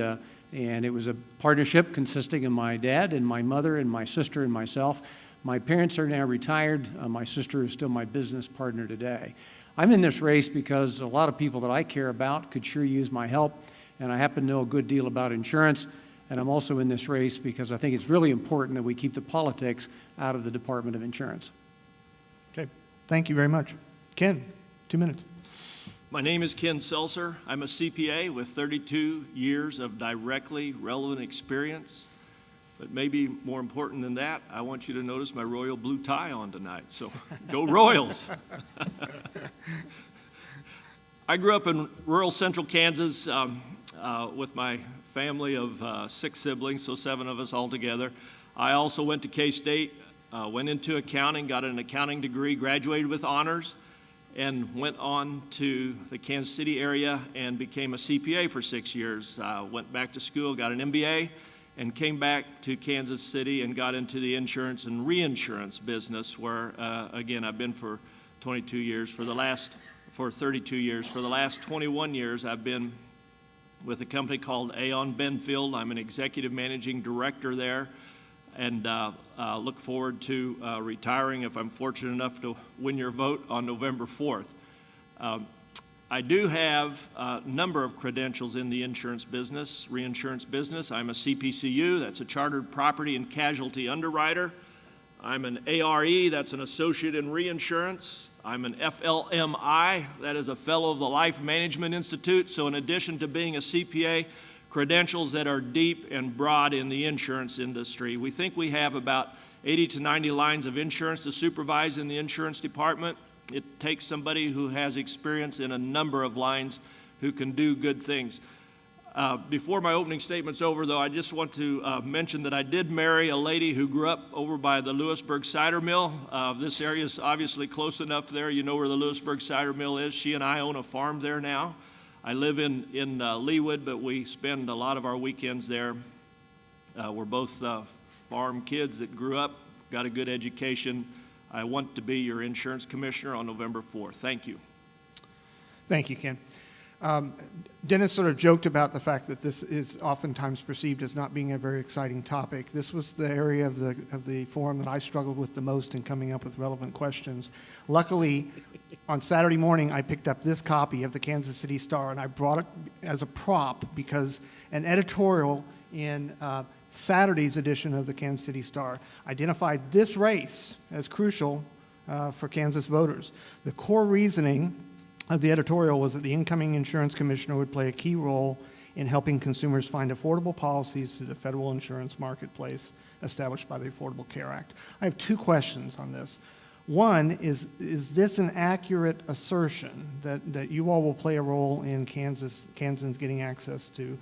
and it was a partnership consisting of my dad and my mother and my sister and myself. My parents are now retired. My sister is still my business partner today. I'm in this race because a lot of people that I care about could sure use my help, and I happen to know a good deal about insurance. And I'm also in this race because I think it's really important that we keep the politics out of the Department of Insurance. Okay. Thank you very much. Ken, 2 minutes. My name is Ken Seltzer. I'm a CPA with 32 years of directly relevant experience. But maybe more important than that, I want you to notice my royal blue tie on tonight. So go Royals. I grew up in rural central Kansas with my family of 6 siblings, so 7 of us altogether. I also went to K-State, went into accounting, got an accounting degree, graduated with honors, and went on to the Kansas City area and became a CPA for 6 years. Went back to school, got an MBA, and came back to Kansas City and got into the insurance and reinsurance business where, again, I've been for 22 years. For 32 years. For the last 21 years, I've been with a company called Aon Benfield. I'm an executive managing director there, and look forward to retiring if I'm fortunate enough to win your vote on November 4th. I do have a number of credentials in the insurance business, reinsurance business. I'm a CPCU, that's a Chartered Property and Casualty Underwriter. I'm an ARE, that's an Associate in Reinsurance. I'm an FLMI, that is a Fellow of the Life Management Institute. So in addition to being a CPA, credentials that are deep and broad in the insurance industry. We think we have about 80 to 90 lines of insurance to supervise in the insurance department. It takes somebody who has experience in a number of lines who can do good things. Before my opening statement's over, though, I just want to mention that I did marry a lady who grew up over by the Lewisburg Cider Mill. This area is obviously close enough there. You know where the Lewisburg Cider Mill is. She and I own a farm there now. I live in Leawood, but we spend a lot of our weekends there. We're both farm kids that grew up, got a good education. I want to be your insurance commissioner on November 4th. Thank you. Thank you, Ken. Dennis sort of joked about the fact that this is oftentimes perceived as not being a very exciting topic. This was the area of the forum that I struggled with the most in coming up with relevant questions. Luckily, on Saturday morning, I picked up this copy of the Kansas City Star, and I brought it as a prop because an editorial in Saturday's edition of the Kansas City Star identified this race as crucial for Kansas voters. The core reasoning of the editorial was that the incoming insurance commissioner would play a key role in helping consumers find affordable policies through the federal insurance marketplace established by the Affordable Care Act. I have 2 questions on this. One, is this an accurate assertion that you all will play a role in Kansans getting access to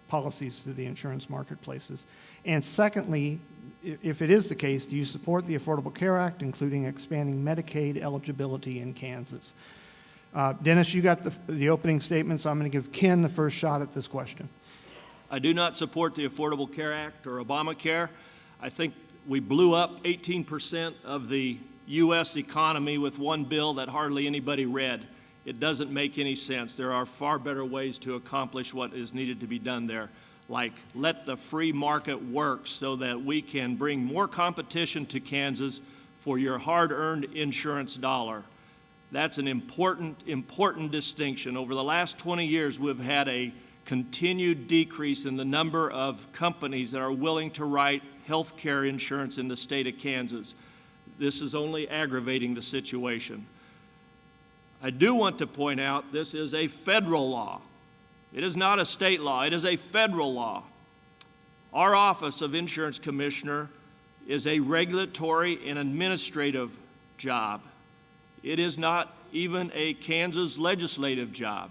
policies through the insurance marketplaces? And secondly, if it is the case, do you support the Affordable Care Act, including expanding Medicaid eligibility in Kansas? Dennis, you got the opening statement, so I'm going to give Ken the first shot at this question. I do not support the Affordable Care Act or Obamacare. I think we blew up 18% of the U.S. economy with one bill that hardly anybody read. It doesn't make any sense. There are far better ways to accomplish what is needed to be done there, like let the free market work so that we can bring more competition to Kansas for your hard-earned insurance dollar. That's an important distinction. Over the last 20 years, we've had a continued decrease in the number of companies that are willing to write health care insurance in the state of Kansas. This is only aggravating the situation. I do want to point out this is a federal law. It is not a state law. It is a federal law. Our Office of Insurance Commissioner is a regulatory and administrative job. It is not even a Kansas legislative job.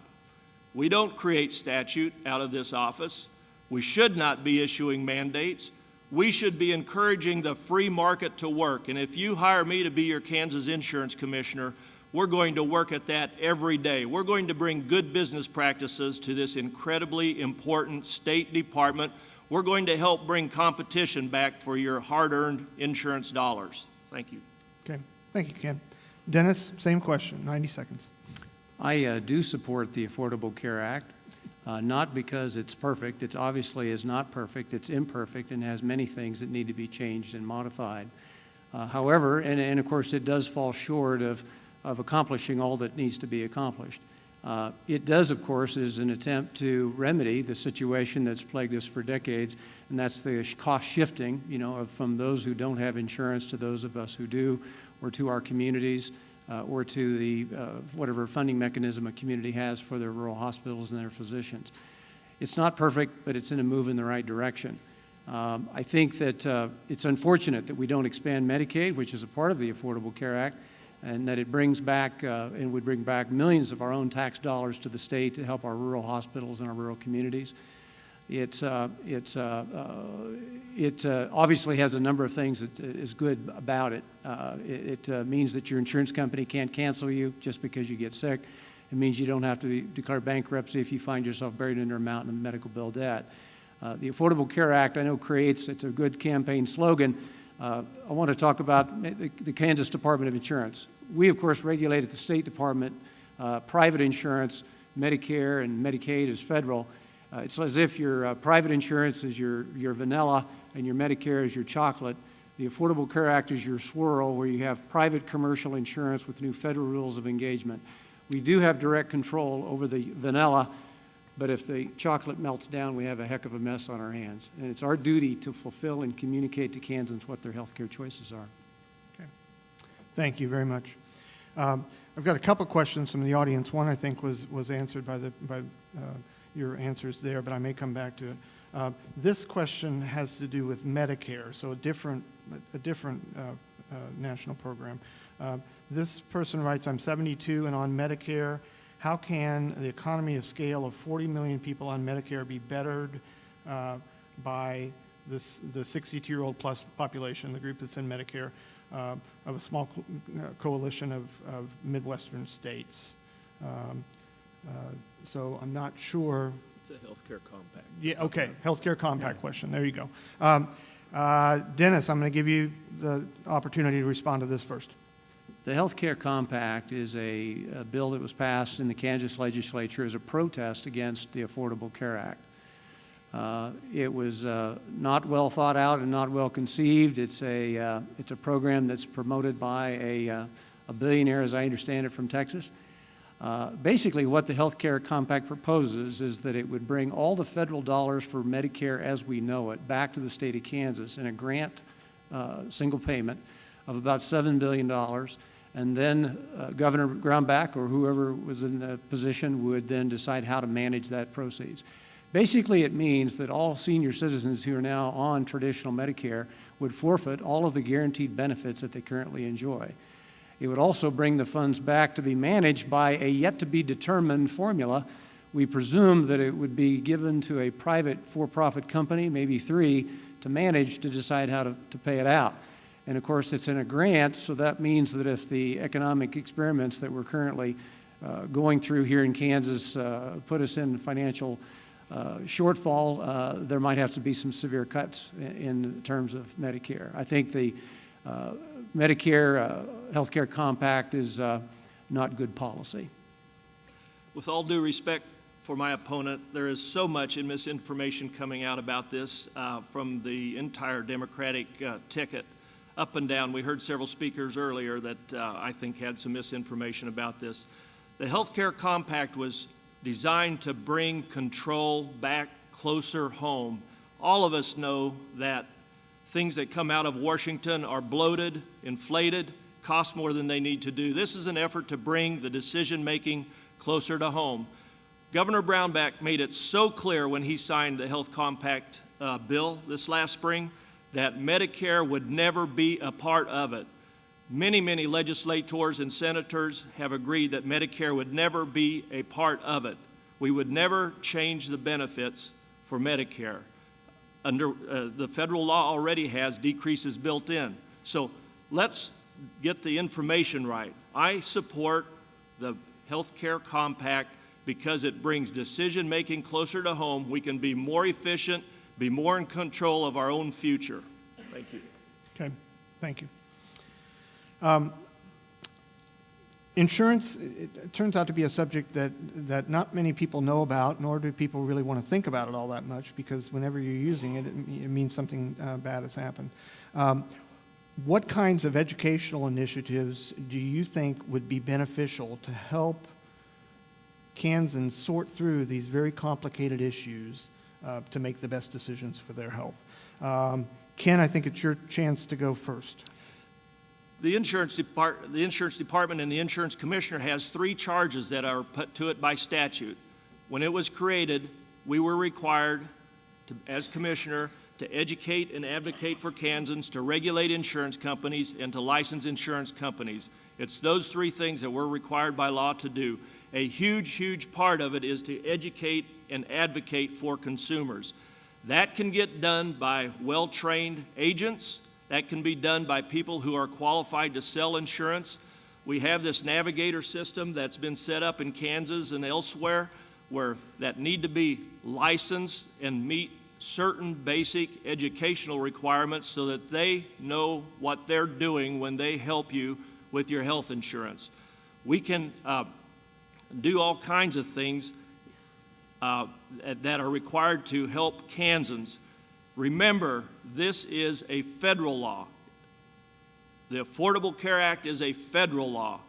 We don't create statute out of this office. We should not be issuing mandates. We should be encouraging the free market to work. And if you hire me to be your Kansas Insurance Commissioner, we're going to work at that every day. We're going to bring good business practices to this incredibly important state department. We're going to help bring competition back for your hard-earned insurance dollars. Thank you. Okay, thank you, Ken. Dennis, same question, 90 seconds. I do support the Affordable Care Act, not because it's perfect. It obviously is not perfect. It's imperfect and has many things that need to be changed and modified. However, and of course it does fall short of accomplishing all that needs to be accomplished. It does, of course, is an attempt to remedy the situation that's plagued us for decades, and that's the cost shifting, from those who don't have insurance to those of us who do, or to our communities, or to the whatever funding mechanism a community has for their rural hospitals and their physicians. It's not perfect, but it's in a move in the right direction. I think that it's unfortunate that we don't expand Medicaid, which is a part of the Affordable Care Act, and that it brings back and would bring back millions of our own tax dollars to the state to help our rural hospitals and our rural communities. It obviously has a number of things that is good about it. It means that your insurance company can't cancel you just because you get sick. It means you don't have to declare bankruptcy if you find yourself buried under a mountain of medical bill debt. The Affordable Care Act, I know, it's a good campaign slogan. I want to talk about the Kansas Department of Insurance. We, of course, regulate at the State Department private insurance. Medicare and Medicaid is federal. It's as if your private insurance is your vanilla and your Medicare is your chocolate. The Affordable Care Act is your swirl, where you have private commercial insurance with new federal rules of engagement. We do have direct control over the vanilla, but if the chocolate melts down, we have a heck of a mess on our hands. And it's our duty to fulfill and communicate to Kansans what their health care choices are. Okay. Thank you very much. I've got a couple questions from the audience. One, I think, was answered by your answers there, but I may come back to it. This question has to do with Medicare, so a different national program. This person writes, I'm 72 and on Medicare. How can the economy of scale of 40 million people on Medicare be bettered by the 62-year-old plus population, the group that's in Medicare, of a small coalition of Midwestern states? So I'm not sure. It's a healthcare compact. Yeah, okay, healthcare compact question. There you go. Dennis, I'm going to give you the opportunity to respond to this first. The Healthcare Compact is a bill that was passed in the Kansas legislature as a protest against the Affordable Care Act. It was not well thought out and not well conceived. It's a program that's promoted by a billionaire, as I understand it, from Texas. Basically, what the Healthcare Compact proposes is that it would bring all the federal dollars for Medicare as we know it back to the state of Kansas in a grant single payment of about $7 billion. And then Governor Brownback or whoever was in the position would then decide how to manage that proceeds. Basically, it means that all senior citizens who are now on traditional Medicare would forfeit all of the guaranteed benefits that they currently enjoy. It would also bring the funds back to be managed by a yet-to-be-determined formula. We presume that it would be given to a private for-profit company, maybe three, to manage to decide how to pay it out. And of course, it's in a grant, so that means that if the economic experiments that we're currently going through here in Kansas put us in financial shortfall, there might have to be some severe cuts in terms of Medicare. I think the Medicare Healthcare Compact is not good policy. With all due respect for my opponent, there is so much misinformation coming out about this from the entire Democratic ticket. up and down. We heard several speakers earlier that I think had some misinformation about this. The healthcare compact was designed to bring control back closer home. All of us know that things that come out of Washington are bloated, inflated, cost more than they need to do. This is an effort to bring the decision-making closer to home. Governor Brownback made it so clear when he signed the Health Compact bill this last spring that Medicare would never be a part of it. Many legislators and senators have agreed that Medicare would never be a part of it. We would never change the benefits for Medicare. Under the federal law already has decreases built in. So let's get the information right. I support the healthcare compact because it brings decision-making closer to home. We can be more efficient, be more in control of our own future. Thank you. Okay, thank you. Insurance, it turns out to be a subject that not many people know about, nor do people really want to think about it all that much, because whenever you're using it, it means something bad has happened. What kinds of educational initiatives do you think would be beneficial to help Kansans sort through these very complicated issues to make the best decisions for their health? Ken, I think it's your chance to go first. The insurance department and the insurance commissioner has 3 charges that are put to it by statute. When it was created, we were required to, as commissioner, to educate and advocate for Kansans, to regulate insurance companies, and to license insurance companies. It's those 3 things that we're required by law to do. A huge part of it is to educate and advocate for consumers. That can get done by well-trained agents. That can be done by people who are qualified to sell insurance. We have this navigator system that's been set up in Kansas and elsewhere that need to be licensed and meet certain basic educational requirements so that they know what they're doing when they help you with your health insurance. We can do all kinds of things that are required to help Kansans. Remember, this is a federal law. The Affordable Care Act is a federal law.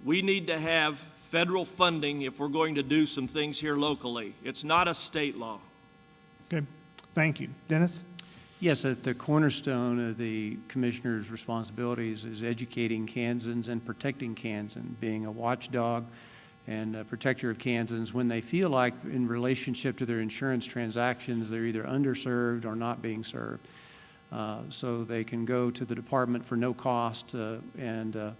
We need to have federal funding if we're going to do some things here locally. It's not a state law. Okay, thank you. Dennis? Yes, at the cornerstone of the commissioner's responsibilities is educating Kansans and protecting Kansans, being a watchdog and a protector of Kansans when they feel like in relationship to their insurance transactions they're either underserved or not being served. So they can go to the department for no cost and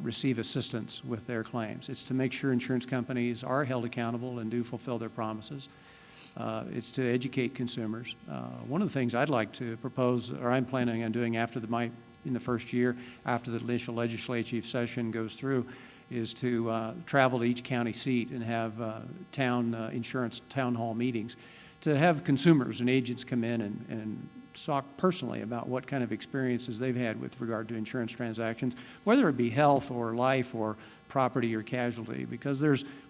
receive assistance with their claims. It's to make sure insurance companies are held accountable and do fulfill their promises. It's to educate consumers. One of the things I'd like to propose, or I'm planning on doing in the first year after the initial legislative session goes through, is to travel to each county seat and have insurance town hall meetings to have consumers and agents come in and talk personally about what kind of experiences they've had with regard to insurance transactions, whether it be health or life or property or casualty, because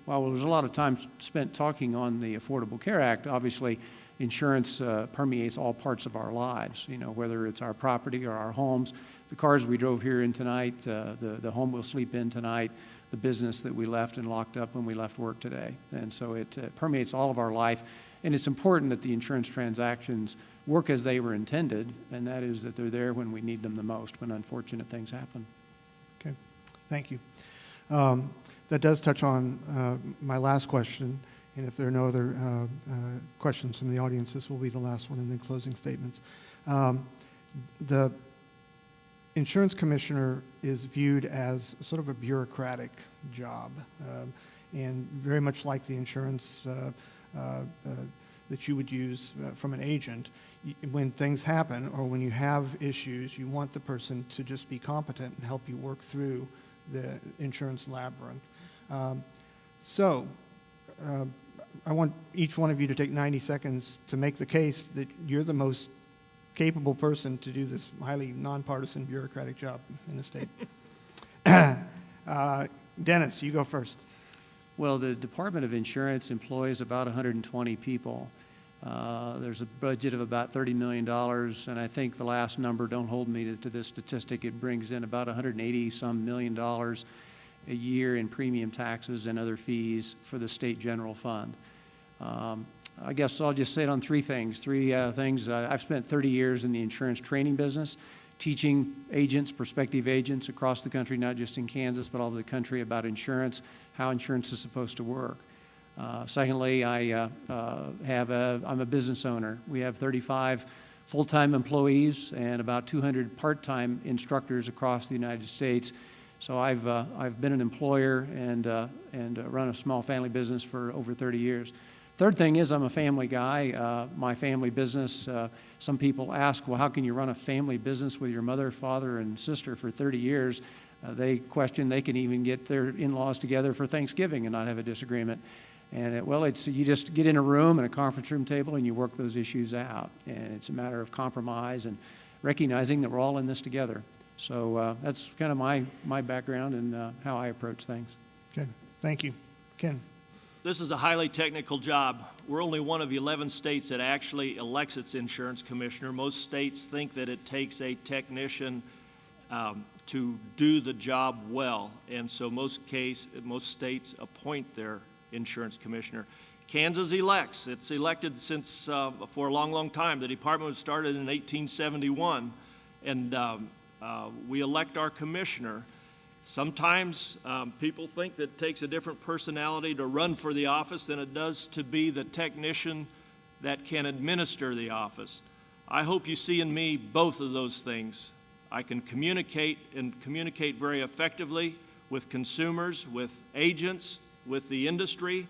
while there's a lot of time spent talking on the Affordable Care Act, obviously insurance permeates all parts of our lives, whether it's our property or our homes, the cars we drove here in tonight, the home we'll sleep in tonight, the business that we left and locked up when we left work today. And so it permeates all of our life, and it's important that the insurance transactions work as they were intended, and that is that they're there when we need them the most, when unfortunate things happen. Okay, thank you. That does touch on my last question, and if there are no other questions from the audience, this will be the last one, and then closing statements. The insurance commissioner is viewed as sort of a bureaucratic job, and very much like the insurance that you would use from an agent. When things happen or when you have issues, you want the person to just be competent and help you work through the insurance labyrinth. I want each one of you to take 90 seconds to make the case that you're the most capable person to do this highly nonpartisan bureaucratic job in the state. Dennis, you go first. Well, the Department of Insurance employs about 120 people. There's a budget of about $30 million, and I think the last number, don't hold me to this statistic, it brings in about $180-some million a year in premium taxes and other fees for the state general fund. I guess I'll just say it on three things. I've spent 30 years in the insurance training business, teaching agents, prospective agents across the country, not just in Kansas, but all over the country, about insurance, how insurance is supposed to work. Secondly, I'm a business owner. We have 35 full-time employees and about 200 part-time instructors across the United States. So I've been an employer and run a small family business for over 30 years. Third thing is I'm a family guy. My family business, some people ask, well, how can you run a family business with your mother, father, and sister for 30 years? They question they can even get their in-laws together for Thanksgiving and not have a disagreement. And you just get in a room and a conference room table and you work those issues out. And it's a matter of compromise and recognizing that we're all in this together. So that's kind of my background and how I approach things. Okay, thank you. Ken? This is a highly technical job. We're only one of 11 states that actually elects its insurance commissioner. Most states think that it takes a technician to do the job well, and so most states appoint their insurance commissioner. Kansas elects. It's elected since for a long, long time. The department was started in 1871, and we elect our commissioner. Sometimes people think that it takes a different personality to run for the office than it does to be the technician that can administer the office. I hope you see in me both of those things. I can communicate and communicate very effectively with consumers, with agents, with the industry.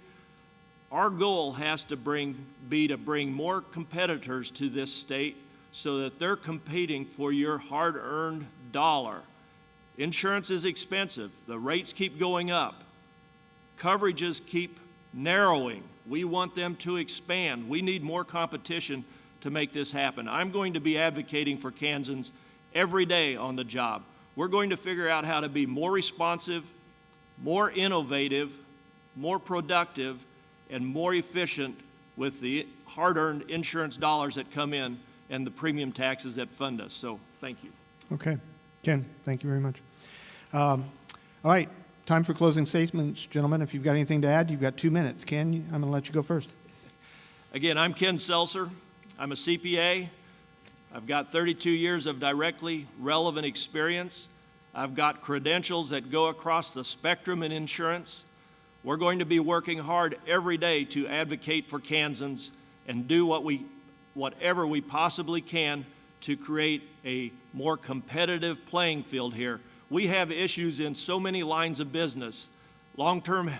Our goal has to be to bring more competitors to this state so that they're competing for your hard-earned dollar. Insurance is expensive. The rates keep going up. Coverages keep narrowing. We want them to expand. We need more competition to make this happen. I'm going to be advocating for Kansans every day on the job. We're going to figure out how to be more responsive, more innovative, more productive, and more efficient with the hard-earned insurance dollars that come in and the premium taxes that fund us. So thank you. Okay. Ken, thank you very much. All right, time for closing statements, gentlemen. If you've got anything to add, you've got 2 minutes. Ken, I'm going to let you go first. Again, I'm Ken Seltzer. I'm a CPA. I've got 32 years of directly relevant experience. I've got credentials that go across the spectrum in insurance. We're going to be working hard every day to advocate for Kansans and do whatever we possibly can to create a more competitive playing field here. We have issues in so many lines of business. Long-term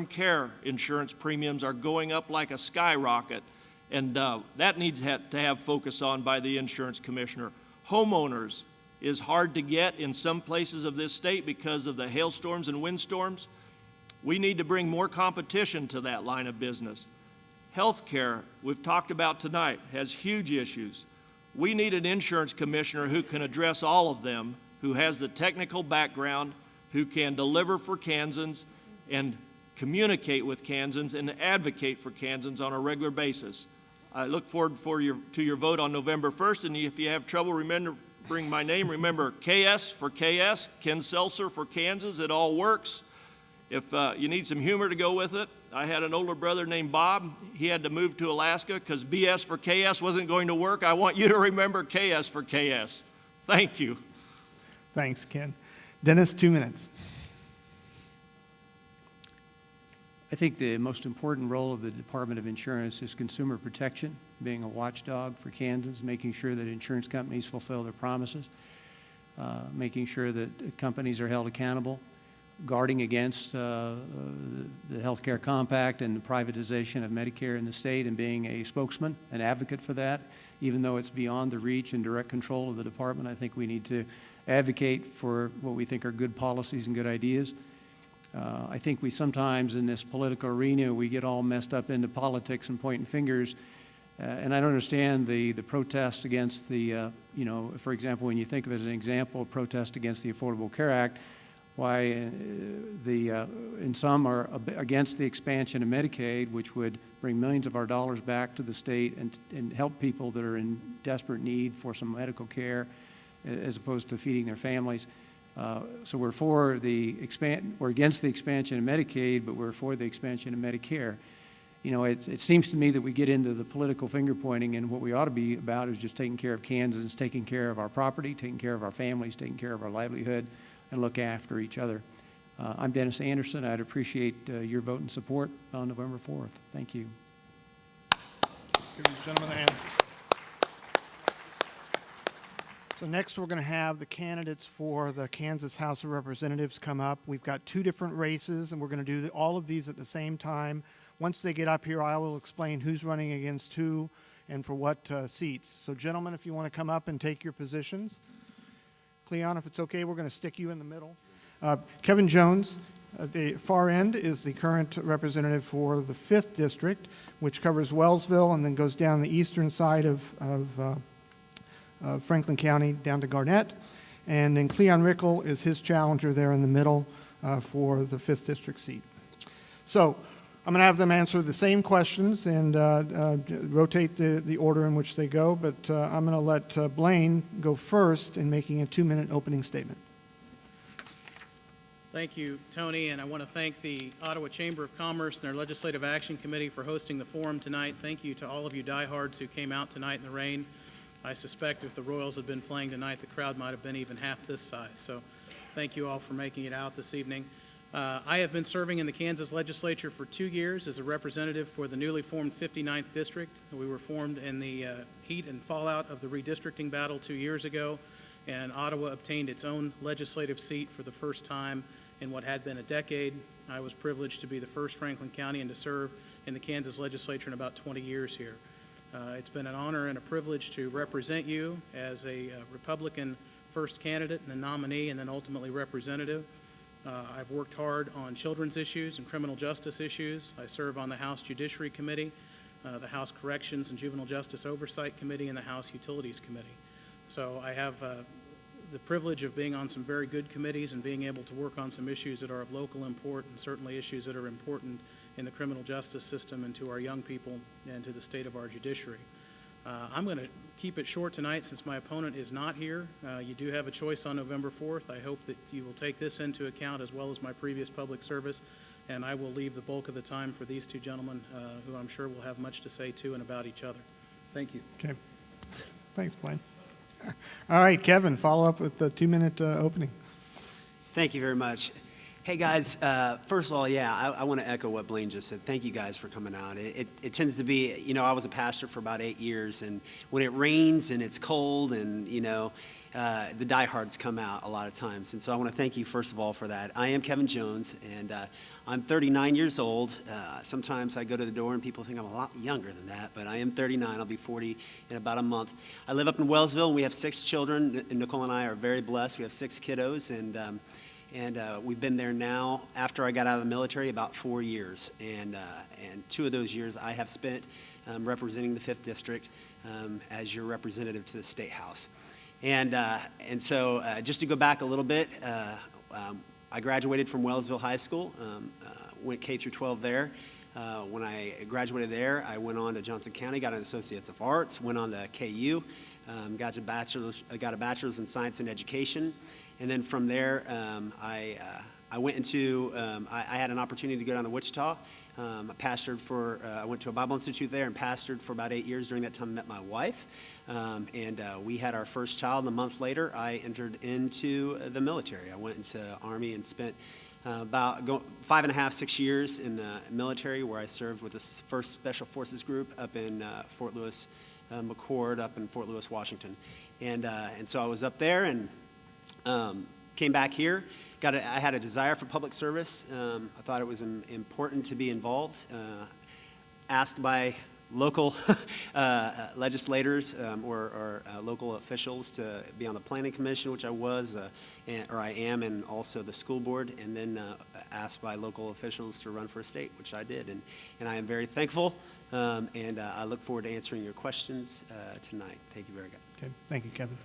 care insurance premiums are going up like a skyrocket, and that needs to have focus on by the insurance commissioner. Homeowners is hard to get in some places of this state because of the hailstorms and windstorms. We need to bring more competition to that line of business. Healthcare, we've talked about tonight, has huge issues. We need an insurance commissioner who can address all of them, who has the technical background, who can deliver for Kansans and communicate with Kansans and advocate for Kansans on a regular basis. I look forward to your vote on November 1st, and if you have trouble remembering my name, remember KS for KS, Ken Seltzer for Kansas. It all works. If you need some humor to go with it, I had an older brother named Bob. He had to move to Alaska because BS for KS wasn't going to work. I want you to remember KS for KS. Thank you. Thanks, Ken. Dennis, 2 minutes. I think the most important role of the Department of Insurance is consumer protection, being a watchdog for Kansans, making sure that insurance companies fulfill their promises, making sure that companies are held accountable, guarding against the health care compact and the privatization of Medicare in the state, and being a spokesman, an advocate for that. Even though it's beyond the reach and direct control of the department, I think we need to advocate for what we think are good policies and good ideas. I think we sometimes in this political arena, we get all messed up into politics and pointing fingers. And I don't understand the protest against the, for example, when you think of it as an example, protest against the Affordable Care Act, why in some are against the expansion of Medicaid, which would bring millions of our dollars back to the state and help people that are in desperate need for some medical care, as opposed to feeding their families. So we're we're against the expansion of Medicaid, but we're for the expansion of Medicare. You know, it seems to me that we get into the political finger pointing, and what we ought to be about is just taking care of Kansans, taking care of our property, taking care of our families, taking care of our livelihood, and look after each other. I'm Dennis Anderson. I'd appreciate your vote and support on November 4th. Thank you. Give these gentlemen a hand. So next we're going to have the candidates for the Kansas House of Representatives come up. We've got two different races, and we're going to do all of these at the same time. Once they get up here, I will explain who's running against who and for what seats. So gentlemen, if you want to come up and take your positions. Cleon, if it's okay, we're going to stick you in the middle. Kevin Jones, at the far end, is the current representative for the 5th District, which covers Wellsville and then goes down the eastern side of Franklin County down to Garnett. And then Cleon Rickel is his challenger there in the middle for the 5th District seat. So I'm going to have them answer the same questions and rotate the order in which they go, but I'm going to let Blaine go first in making a 2-minute opening statement. Thank you, Tony, and I want to thank the Ottawa Chamber of Commerce and their Legislative Action Committee for hosting the forum tonight. Thank you to all of you diehards who came out tonight in the rain. I suspect if the Royals had been playing tonight, the crowd might have been even half this size. So thank you all for making it out this evening. I have been serving in the Kansas legislature for 2 years as a representative for the newly formed 59th District. We were formed in the heat and fallout of the redistricting battle 2 years ago, and Ottawa obtained its own legislative seat for the first time in what had been a decade. I was privileged to be the first Franklin County to serve in the Kansas legislature in about 20 years here. It's been an honor and a privilege to represent you as a Republican first candidate and a nominee and then ultimately representative. I've worked hard on children's issues and criminal justice issues. I serve on the House Judiciary Committee, the House Corrections and Juvenile Justice Oversight Committee, and the House Utilities Committee. So I have the privilege of being on some very good committees and being able to work on some issues that are of local import and certainly issues that are important in the criminal justice system and to our young people and to the state of our judiciary. I'm going to keep it short tonight since my opponent is not here. You do have a choice on November 4th. I hope that you will take this into account as well as my previous public service, and I will leave the bulk of the time for these two gentlemen who I'm sure will have much to say to and about each other. Thank you. Okay. Thanks, Blaine. All right, Kevin, follow up with the 2-minute opening. Thank you very much. Hey, guys, first of all, I want to echo what Blaine just said. Thank you guys for coming out. It tends to be, you know, I was a pastor for about 8 years, and when it rains and it's cold and, you know, the diehards come out a lot of times. And so I want to thank you, first of all, for that. I am Kevin Jones, and I'm 39 years old. Sometimes I go to the door and people think I'm a lot younger than that, but I am 39. I'll be 40 in about a month. I live up in Wellsville, and we have 6 children. Nicole and I are very blessed. We have 6 kiddos, and we've been there now, after I got out of the military, about 4 years. And 2 of those years I have spent representing the 5th District as your representative to the State House. And so just to go back a little bit, I graduated from Wellsville High School, went K through 12 there. When I graduated there, I went on to Johnson County, got an Associates of Arts, went on to KU, got a bachelor's in Science and Education. And then from there, I went into, I had an opportunity to go down to Wichita. I went to a Bible Institute there and pastored for about 8 years. During that time, I met my wife. And we had our first child. And a month later, I entered into the military. I went into Army and spent about 5.5, 6 years in the military, where I served with the 1st Special Forces Group up in Fort Lewis, McChord, up in Fort Lewis, Washington. And so I was up there and came back here. I had a desire for public service. I thought it was important to be involved. Asked by local legislators or local officials to be on the Planning Commission, which I was, or I am, and also the school board, and then asked by local officials to run for a state, which I did. And I am very thankful, and I look forward to answering your questions tonight. Thank you very much. Okay, thank you, Kevin.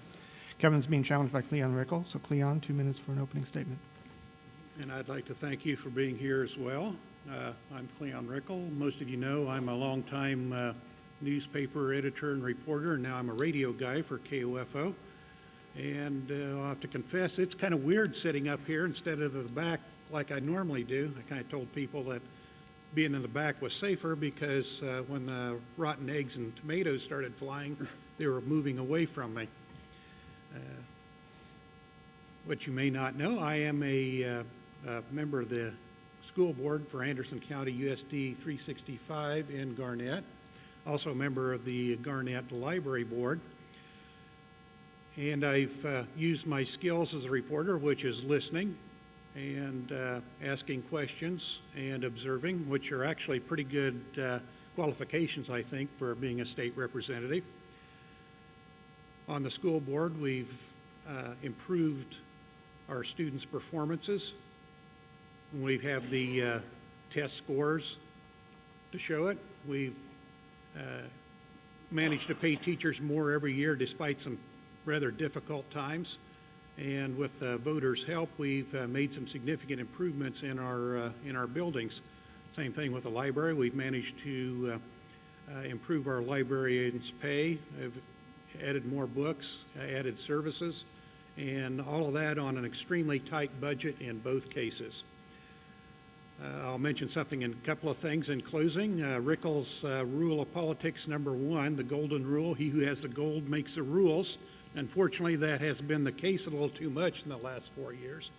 Kevin's being challenged by Cleon Rickel. So Cleon, 2 minutes for an opening statement. And I'd like to thank you for being here as well. I'm Cleon Rickle. Most of you know I'm a longtime newspaper editor and reporter, and now I'm a radio guy for KOFO. And I'll have to confess, it's kind of weird sitting up here instead of the back like I normally do. I kind of told people that being in the back was safer because when the rotten eggs and tomatoes started flying, they were moving away from me. What you may not know, I am a member of the school board for Anderson County USD 365 in Garnett, also a member of the Garnett Library Board. And I've used my skills as a reporter, which is listening and asking questions and observing, which are actually pretty good qualifications, I think, for being a state representative. On the school board, we've improved our students' performances. We have the test scores to show it. We've managed to pay teachers more every year despite some rather difficult times. And with voters' help, we've made some significant improvements in our buildings. Same thing with the library. We've managed to improve our librarians' pay, have added more books, added services, and all of that on an extremely tight budget in both cases. I'll mention something in a couple of things in closing. Rickle's rule of politics #1, the golden rule, he who has the gold makes the rules. Unfortunately, that has been the case a little too much in the last 4 years.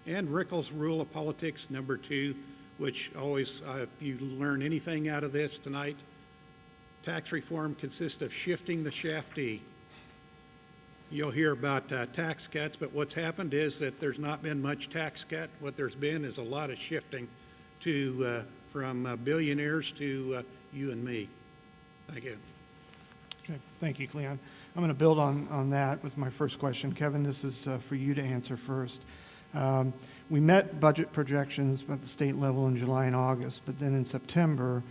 And Rickle's rule of politics #2, which always, if you learn anything out of this tonight, tax reform consists of shifting the shaftee. You'll hear about tax cuts, but what's happened is that there's not been much tax cut. What there's been is a lot of shifting from billionaires to you and me. Thank you. Okay, thank you, Cleon. I'm going to build on that with my first question. Kevin, this is for you to answer first. We met budget projections at the state level in July and August, but then in September,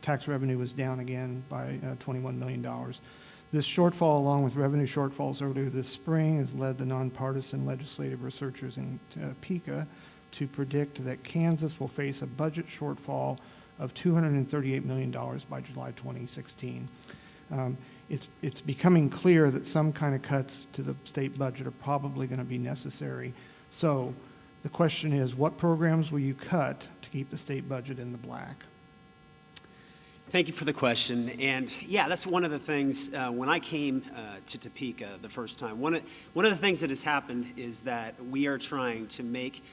tax revenue was down again by $21 million. This shortfall, along with revenue shortfalls earlier this spring, has led the nonpartisan legislative researchers in Topeka to predict that Kansas will face a budget shortfall of $238 million by July 2016. It's becoming clear that some kind of cuts to the state budget are probably going to be necessary. So the question is, what programs will you cut to keep the state budget in the black? Thank you for the question. And yeah, that's one of the things, when I came to Topeka the first time, one of the things that has happened is that we are trying to make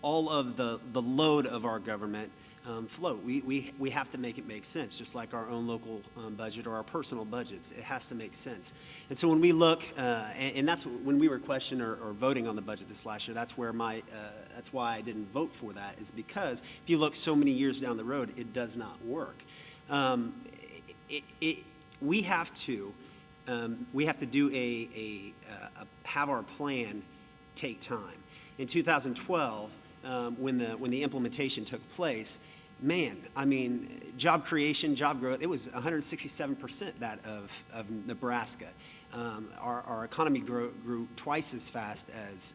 all of the load of our government float. We have to make it make sense, just like our own local budget or our personal budgets. It has to make sense. And so when we look, and that's when we were questioning or voting on the budget this last year, that's where that's why I didn't vote for that, is because if you look so many years down the road, it does not work. We have to do have our plan take time. In 2012, when the implementation took place, man, I mean, job creation, job growth, it was 167% that of Nebraska. Our economy grew twice as fast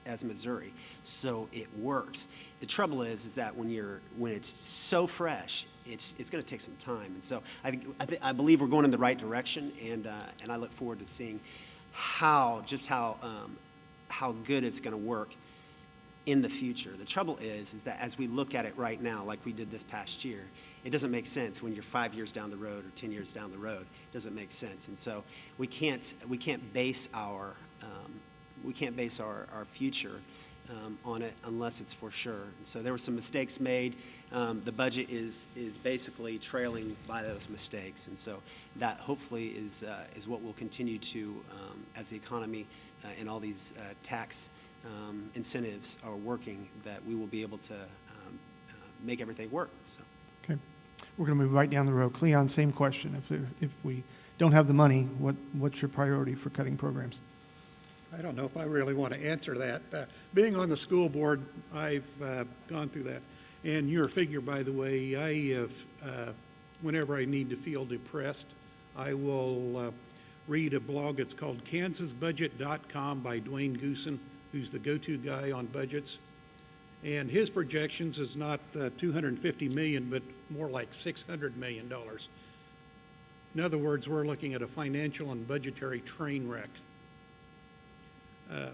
as Missouri, so it works. The trouble is that when it's so fresh, it's going to take some time. And so I believe we're going in the right direction, and I look forward to seeing how good it's going to work in the future. The trouble is that as we look at it right now, like we did this past year, it doesn't make sense when you're 5 years down the road or 10 years down the road. It doesn't make sense, and so we can't base our future on it unless it's for sure. And so there were some mistakes made. The budget is basically trailing by those mistakes, and so that hopefully is what we'll continue to as the economy and all these tax incentives are working, that we will be able to make everything work. So. Okay. We're going to move right down the road. Cleon, same question. If we don't have the money, what's your priority for cutting programs? I don't know if I really want to answer that. Being on the school board, I've gone through that. And your figure, by the way, I have, whenever I need to feel depressed, I will read a blog. It's called kansasbudget.com by Dwayne Goosen, who's the go-to guy on budgets. And his projections is not 250 million, but more like $600 million. In other words, we're looking at a financial and budgetary train wreck.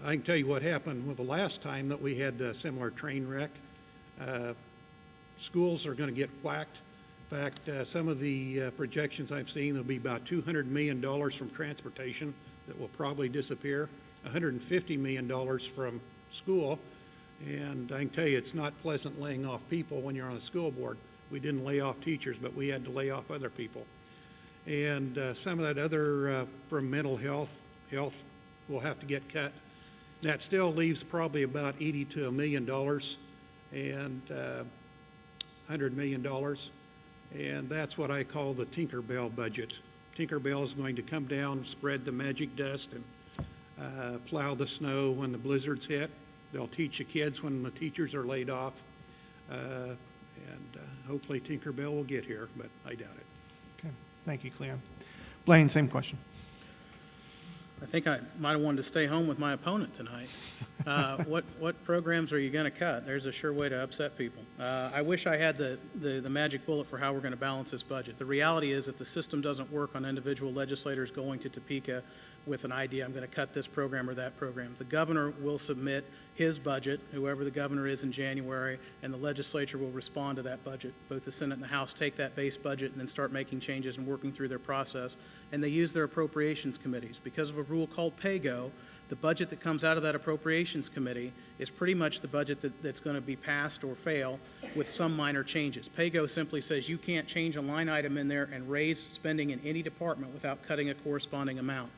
I can tell you what happened with the last time that we had the similar train wreck. Schools are going to get whacked. In fact, some of the projections I've seen, there'll be about $200 million from transportation that will probably disappear, $150 million from school. And I can tell you, it's not pleasant laying off people when you're on a school board. We didn't lay off teachers, but we had to lay off other people. And some of that other from mental health will have to get cut. That still leaves probably about $80 to $1 million and $100 million. And that's what I call the Tinkerbell budget. Tinkerbell is going to come down, spread the magic dust, and plow the snow when the blizzards hit. They'll teach the kids when the teachers are laid off. And hopefully Tinkerbell will get here, but I doubt it. Okay, thank you, Cleon. Blaine, same question. I think I might have wanted to stay home with my opponent tonight. What programs are you going to cut? There's a sure way to upset people. I wish I had the magic bullet for how we're going to balance this budget. The reality is if the system doesn't work on individual legislators going to Topeka with an idea, I'm going to cut this program or that program. The governor will submit his budget, whoever the governor is in January, and the legislature will respond to that budget. Both the Senate and the House take that base budget and then start making changes and working through their process, and they use their appropriations committees. Because of a rule called PAYGO, the budget that comes out of that appropriations committee is pretty much the budget that's going to be passed or fail with some minor changes. PAYGO simply says you can't change a line item in there and raise spending in any department without cutting a corresponding amount.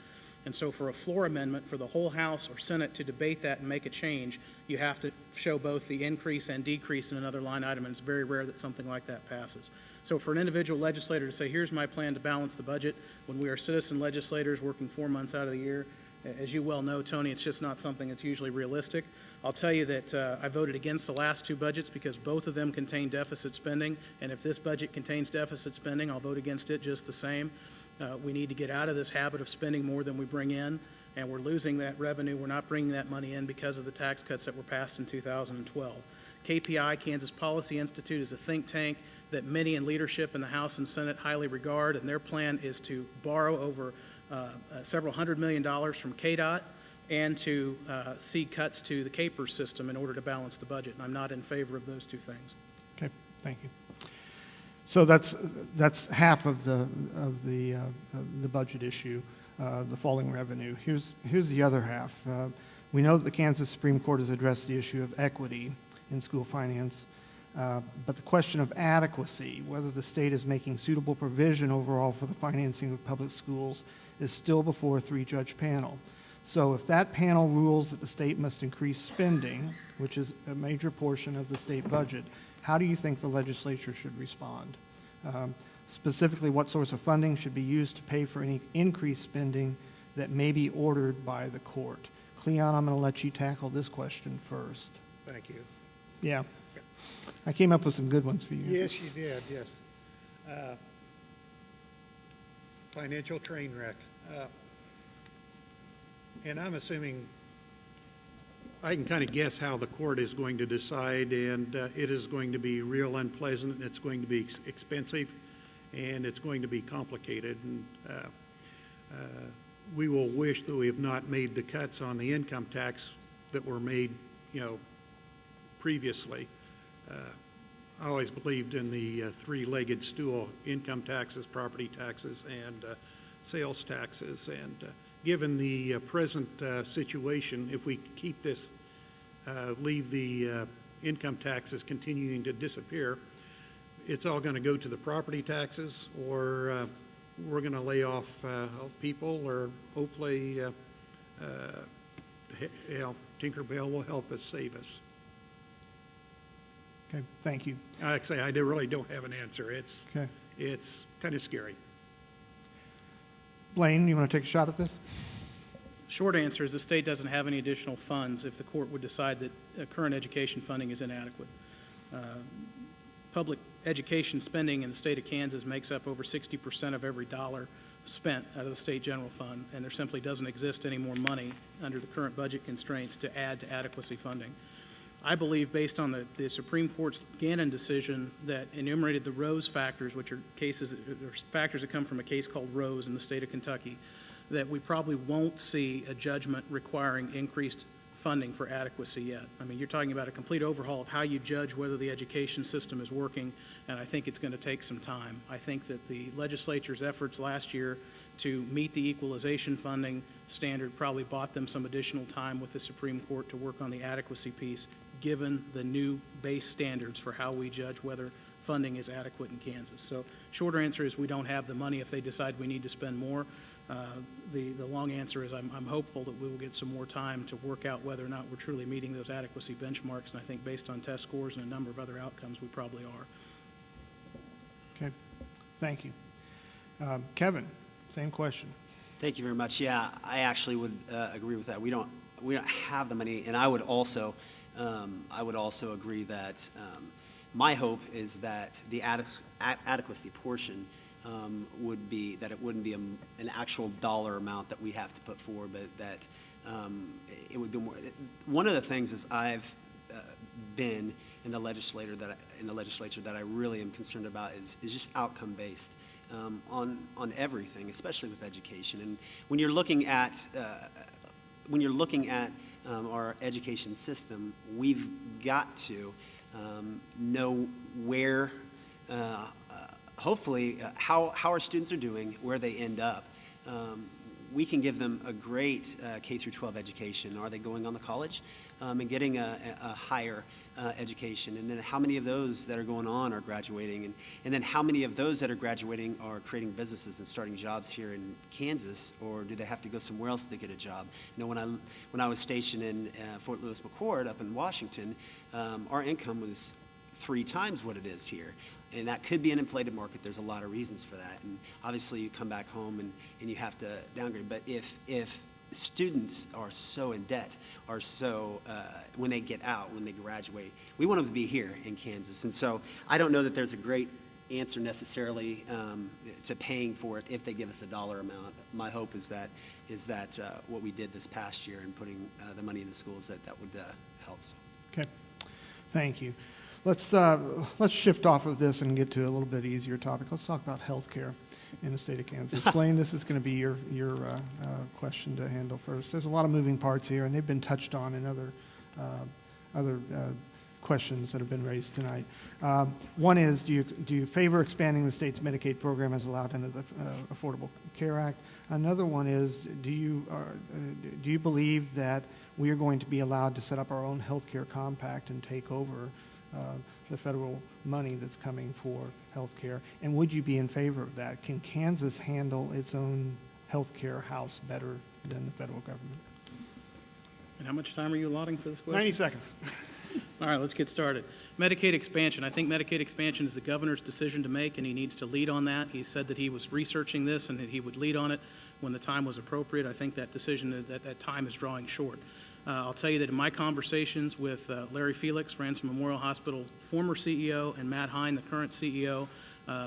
And so for a floor amendment for the whole House or Senate to debate that and make a change, you have to show both the increase and decrease in another line item, and it's very rare that something like that passes. So for an individual legislator to say, here's my plan to balance the budget, when we are citizen legislators working 4 months out of the year, as you well know, Tony, it's just not something that's usually realistic. I'll tell you that I voted against the last two budgets because both of them contain deficit spending, and if this budget contains deficit spending, I'll vote against it just the same. We need to get out of this habit of spending more than we bring in, and we're losing that revenue. We're not bringing that money in because of the tax cuts that were passed in 2012. KPI, Kansas Policy Institute, is a think tank that many in leadership in the House and Senate highly regard, and their plan is to borrow over several $100 million from KDOT and to see cuts to the CAPERS system in order to balance the budget. And I'm not in favor of those two things. Okay, thank you. So that's half of the budget issue, the falling revenue. Here's the other half. We know that the Kansas Supreme Court has addressed the issue of equity in school finance, but the question of adequacy, whether the state is making suitable provision overall for the financing of public schools, is still before a 3-judge panel. So if that panel rules that the state must increase spending, which is a major portion of the state budget, how do you think the legislature should respond? Specifically, what source of funding should be used to pay for any increased spending that may be ordered by the court? Cleon, I'm going to let you tackle this question first. Thank you. Yeah. I came up with some good ones for you. Yes, you did, yes. Financial train wreck. And I'm assuming, I can kind of guess how the court is going to decide, and it is going to be real unpleasant, and it's going to be expensive, and it's going to be complicated. And we will wish that we have not made the cuts on the income tax that were made, previously. I always believed in the three-legged stool: income taxes, property taxes, and sales taxes. And given the present situation, if we keep this, leave the income taxes continuing to disappear, it's all going to go to the property taxes, or we're going to lay off people, or hopefully Tinkerbell will help us save us. Okay, thank you. Like I say, I really don't have an answer. It's kind of scary. Blaine, you want to take a shot at this? Short answer is the state doesn't have any additional funds if the court would decide that current education funding is inadequate. Public education spending in the state of Kansas makes up over 60% of every dollar spent out of the state general fund, and there simply doesn't exist any more money under the current budget constraints to add to adequacy funding. I believe, based on the Supreme Court's Gannon decision that enumerated the Rose factors, which are factors that come from a case called Rose in the state of Kentucky, that we probably won't see a judgment requiring increased funding for adequacy yet. I mean, you're talking about a complete overhaul of how you judge whether the education system is working, and I think it's going to take some time. I think that the legislature's efforts last year to meet the equalization funding standard probably bought them some additional time with the Supreme Court to work on the adequacy piece, given the new base standards for how we judge whether funding is adequate in Kansas. So shorter answer is we don't have the money if they decide we need to spend more. The long answer is I'm hopeful that we will get some more time to work out whether or not we're truly meeting those adequacy benchmarks, and I think based on test scores and a number of other outcomes, we probably are. Okay, thank you. Kevin, same question. Thank you very much. Yeah, I actually would agree with that. We don't have the money, and I would also agree that my hope is that the adequacy portion would be that it wouldn't be an actual dollar amount that we have to put forward, but that it would be more. One of the things is I've been in the legislature that I really am concerned about is just outcome based on everything, especially with education. And when you're looking at our education system, we've got to know where. Hopefully, how our students are doing, where they end up. We can give them a great K through 12 education. Are they going on to college and getting a higher education? And then how many of those that are going on are graduating? And then how many of those that are graduating are creating businesses and starting jobs here in Kansas, or do they have to go somewhere else to get a job? You know, when I was stationed in Fort Lewis McChord up in Washington, our income was 3 times what it is here. And that could be an inflated market. There's a lot of reasons for that. And obviously you come back home and you have to downgrade. But if students are so in debt, are so, when they get out, when they graduate, we want them to be here in Kansas. And so I don't know that there's a great answer necessarily to paying for it if they give us a dollar amount. My hope is that what we did this past year in putting the money in the schools, that would help. So. Okay, thank you. Let's shift off of this and get to a little bit easier topic. Let's talk about health care in the state of Kansas. Blaine, this is going to be your question to handle first. There's a lot of moving parts here, and they've been touched on in other questions that have been raised tonight. One is, do you favor expanding the state's Medicaid program as allowed under the Affordable Care Act? Another one is, do you believe that we are going to be allowed to set up our own health care compact and take over the federal money that's coming for health care? And would you be in favor of that? Can Kansas handle its own health care house better than the federal government? And how much time are you allotting for this question? 90 seconds. All right, let's get started. Medicaid expansion. I think Medicaid expansion is the governor's decision to make, and he needs to lead on that. He said that he was researching this and that he would lead on it when the time was appropriate. I think that decision, that time is drawing short. I'll tell you that in my conversations with Larry Felix, Ransom Memorial Hospital former CEO, and Matt Hine, the current CEO,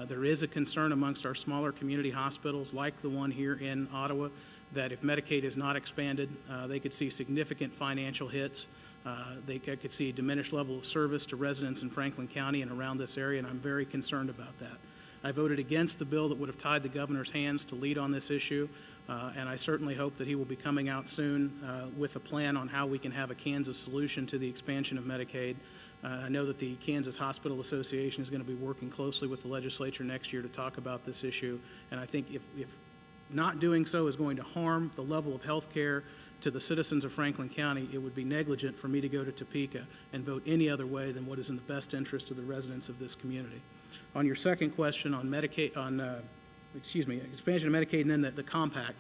there is a concern amongst our smaller community hospitals like the one here in Ottawa that if Medicaid is not expanded, they could see significant financial hits. They could see a diminished level of service to residents in Franklin County and around this area, and I'm very concerned about that. I voted against the bill that would have tied the governor's hands to lead on this issue, and I certainly hope that he will be coming out soon with a plan on how we can have a Kansas solution to the expansion of Medicaid. I know that the Kansas Hospital Association is going to be working closely with the legislature next year to talk about this issue, and I think if not doing so is going to harm the level of health care to the citizens of Franklin County, it would be negligent for me to go to Topeka and vote any other way than what is in the best interest of the residents of this community. On your second question on Medicaid, expansion of Medicaid and then the compact.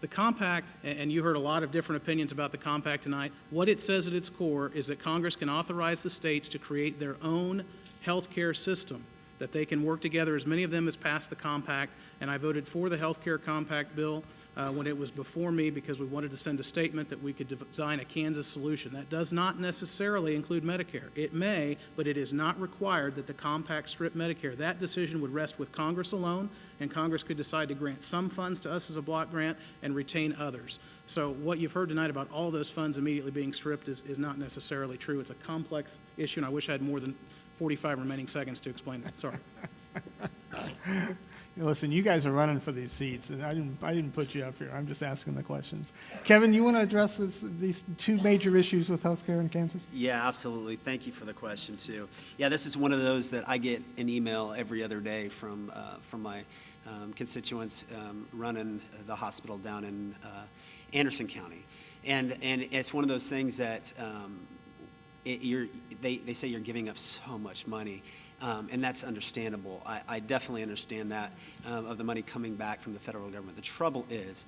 The compact, and you heard a lot of different opinions about the compact tonight, what it says at its core is that Congress can authorize the states to create their own health care system, that they can work together, as many of them as passed the compact, and I voted for the health care compact bill. when it was before me because we wanted to send a statement that we could design a Kansas solution. That does not necessarily include Medicare. It may, but it is not required that the compact strip Medicare. That decision would rest with Congress alone, and Congress could decide to grant some funds to us as a block grant and retain others. So what you've heard tonight about all those funds immediately being stripped is not necessarily true. It's a complex issue, and I wish I had more than 45 remaining seconds to explain it. Sorry. Listen, you guys are running for these seats, and I didn't put you up here. I'm just asking the questions. Kevin, you want to address these two major issues with healthcare in Kansas? Yeah, absolutely. Thank you for the question, too. Yeah, this is one of those that I get an email every other day from my constituents running the hospital down in Anderson County. And it's one of those things that they say you're giving up so much money. And that's understandable. I definitely understand that, of the money coming back from the federal government. The trouble is,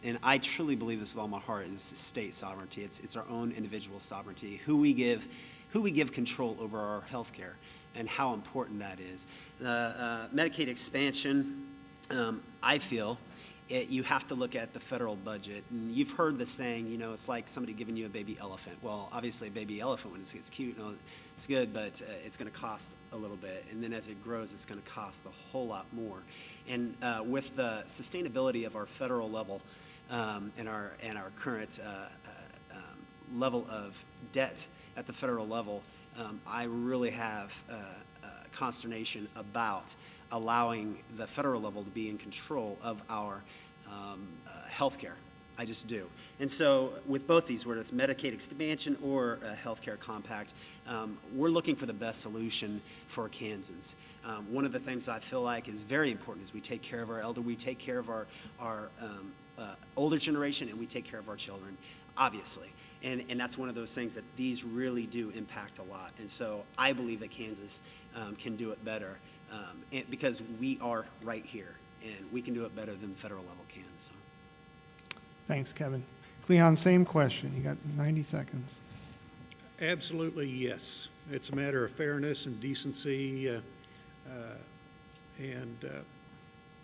and I truly believe this with all my heart, is state sovereignty. It's our own individual sovereignty, who we give control over our health care, and how important that is. Medicaid expansion, I feel, you have to look at the federal budget. And you've heard the saying, it's like somebody giving you a baby elephant. Well, obviously a baby elephant, when it's cute, it's good, but it's going to cost a little bit. And then as it grows, it's going to cost a whole lot more. And with the sustainability of our federal level and our current level of debt at the federal level, I really have consternation about allowing the federal level to be in control of our health care. I just do. And so with both these, whether it's Medicaid expansion or a health care compact, we're looking for the best solution for Kansans. One of the things I feel like is very important is we take care of our elder, we take care of our older generation, and we take care of our children, obviously. And that's one of those things that these really do impact a lot. And so I believe that Kansas can do it better because we are right here, and we can do it better than the federal level can. So. Thanks, Kevin. Cleon, same question. You got 90 seconds. Absolutely, yes. It's a matter of fairness and decency, and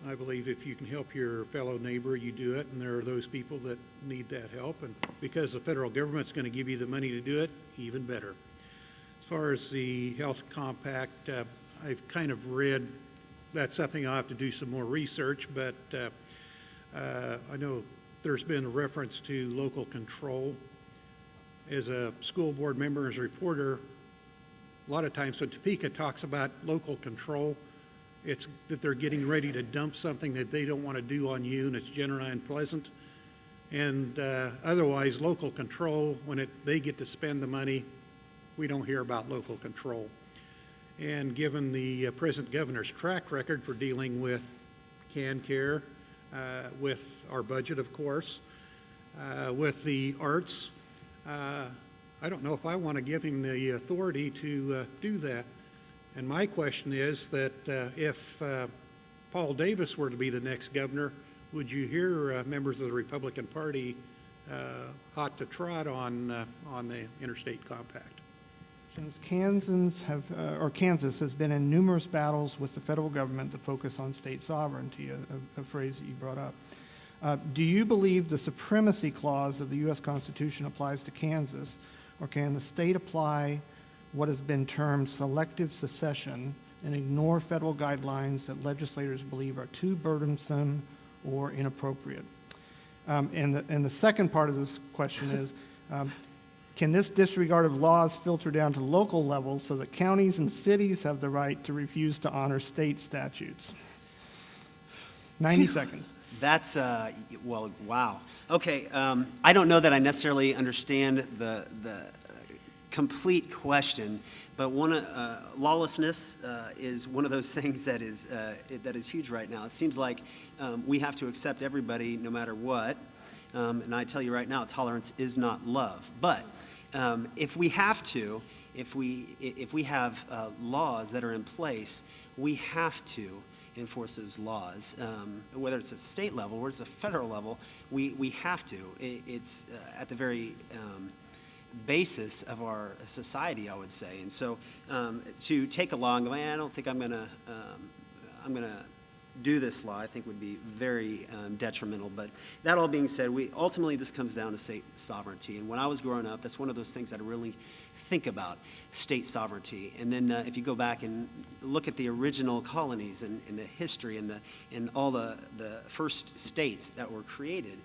I believe if you can help your fellow neighbor, you do it, and there are those people that need that help, and because the federal government's going to give you the money to do it, even better. As far as the health compact, I've kind of read, that's something I'll have to do some more research, but I know there's been a reference to local control. As a school board member, as a reporter, a lot of times when Topeka talks about local control, it's that they're getting ready to dump something that they don't want to do on you, and it's generally unpleasant. And otherwise, local control, when they get to spend the money, we don't hear about local control. And given the present governor's track record for dealing with CanCare, with our budget, of course, with the arts, I don't know if I want to give him the authority to do that. And my question is that if Paul Davis were to be the next governor, would you hear members of the Republican Party hot to trot on the interstate compact? Kansas has been in numerous battles with the federal government to focus on state sovereignty, a phrase that you brought up. Do you believe the supremacy clause of the U.S. Constitution applies to Kansas, or can the state apply what has been termed selective secession and ignore federal guidelines that legislators believe are too burdensome or inappropriate? And the second part of this question is, can this disregard of laws filter down to local levels so that counties and cities have the right to refuse to honor state statutes? 90 seconds. That's, well, wow. Okay, I don't know that I necessarily understand the complete question, but lawlessness is one of those things that is huge right now. It seems like we have to accept everybody no matter what, and I tell you right now, tolerance is not love. But if we have to, if we have laws that are in place, we have to enforce those laws, whether it's at the state level or it's a federal level. We have to. It's at the very basis of our society, I would say. And so to take a law and go, I don't think I'm gonna do this law, I think would be very detrimental. But that all being said, ultimately this comes down to state sovereignty. And when I was growing up, that's one of those things that I really think about, state sovereignty. And then if you go back and look at the original colonies and the history and all the first states that were created,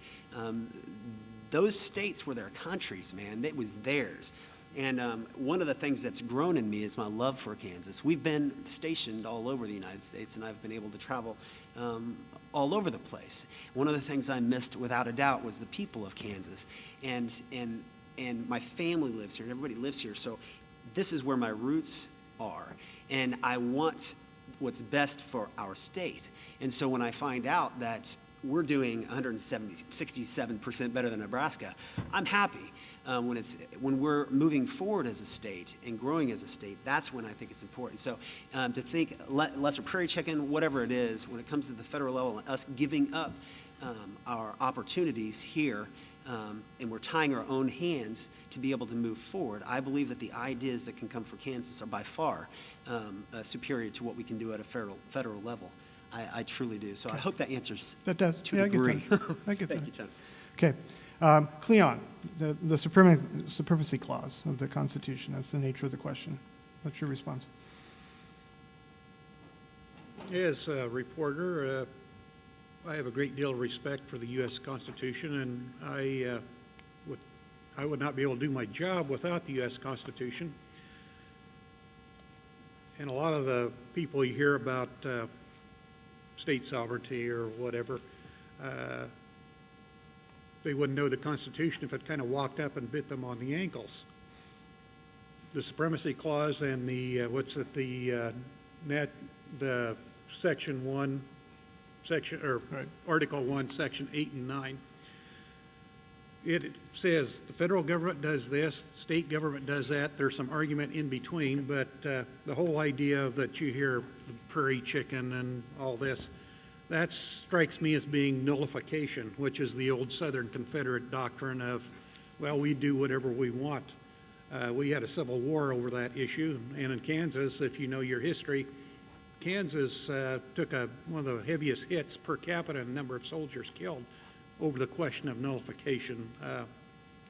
those states were their countries, man. It was theirs. And one of the things that's grown in me is my love for Kansas. We've been stationed all over the United States, and I've been able to travel all over the place. One of the things I missed, without a doubt, was the people of Kansas. And my family lives here, and everybody lives here. So this is where my roots are. And I want what's best for our state. And so when I find out that we're doing 167% better than Nebraska, I'm happy. When we're moving forward as a state and growing as a state, that's when I think it's important. So to think lesser prairie chicken, whatever it is, when it comes to the federal level and us giving up our opportunities here, and we're tying our own hands to be able to move forward, I believe that the ideas that can come for Kansas are by far superior to what we can do at a federal level. I truly do. So I hope that answers That does. to Yeah, a degree. I get that. Thank you, John. Okay. Cleon, the supremacy clause of the Constitution, that's the nature of the question. What's your response? As a reporter, I have a great deal of respect for the U.S. Constitution, and I would not be able to do my job without the U.S. Constitution. And a lot of the people you hear about state sovereignty or whatever, they wouldn't know the Constitution if it kind of walked up and bit them on the ankles. The Supremacy Clause and the Section 1, Right. Article 1, Section 8 and 9, it says the federal government does this, state government does that. There's some argument in between, but the whole idea that you hear the prairie chicken and all this, that strikes me as being nullification, which is the old Southern Confederate doctrine of, well, we do whatever we want. We had a civil war over that issue, and in Kansas, if you know your history, Kansas took one of the heaviest hits per capita in number of soldiers killed over the question of nullification.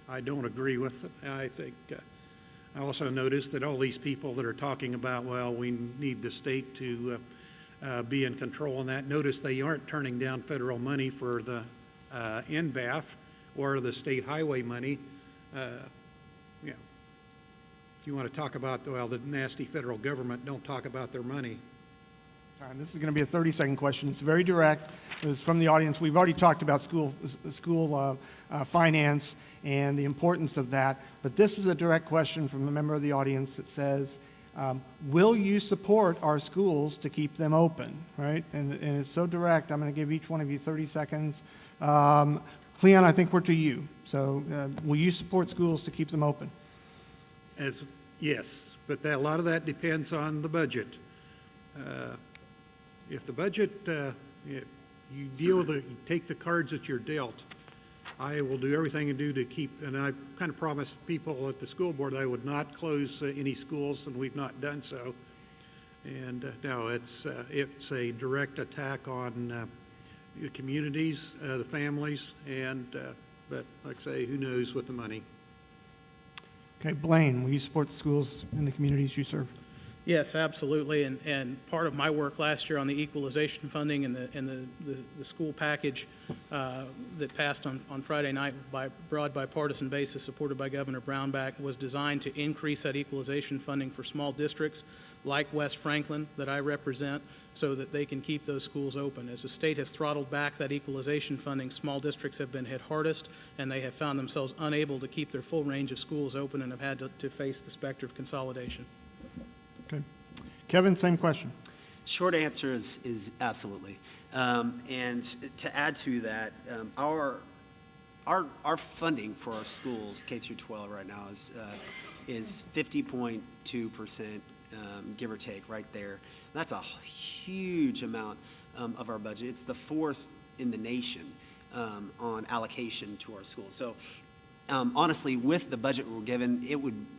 I don't agree with it. I think I also noticed that all these people that are talking about, well, we need the state to be in control on that. Notice they aren't turning down federal money for the NBAF or the state highway money. If you want to talk about, well, the nasty federal government, don't talk about their money. All right, this is going to be a 30-second question. It's very direct. It's from the audience. We've already talked about school finance and the importance of that, but this is a direct question from a member of the audience that says, will you support our schools to keep them open, right? And it's so direct, I'm going to give each one of you 30 seconds. Cleon, I think we're to you. So will you support schools to keep them open? Yes, but a lot of that depends on the budget. If the budget, you take the cards that you're dealt, I will do everything I do to keep, and I kind of promised people at the school board I would not close any schools, and we've not done so. And no, it's a direct attack on the communities, the families, and but like I say, who knows with the money. Okay, Blaine, will you support the schools in the communities you serve? Yes, absolutely, and part of my work last year on the equalization funding and the school package that passed on Friday night by broad bipartisan basis, supported by Governor Brownback, was designed to increase that equalization funding for small districts like West Franklin that I represent, so that they can keep those schools open. As the state has throttled back that equalization funding, small districts have been hit hardest, and they have found themselves unable to keep their full range of schools open and have had to face the specter of consolidation. Okay. Kevin, same question. Short answer is absolutely. And to add to that, our funding for our schools, K through 12 right now, is 50.2%, give or take, right there. That's a huge amount of our budget. It's the fourth in the nation on allocation to our schools. So honestly, with the budget we're given,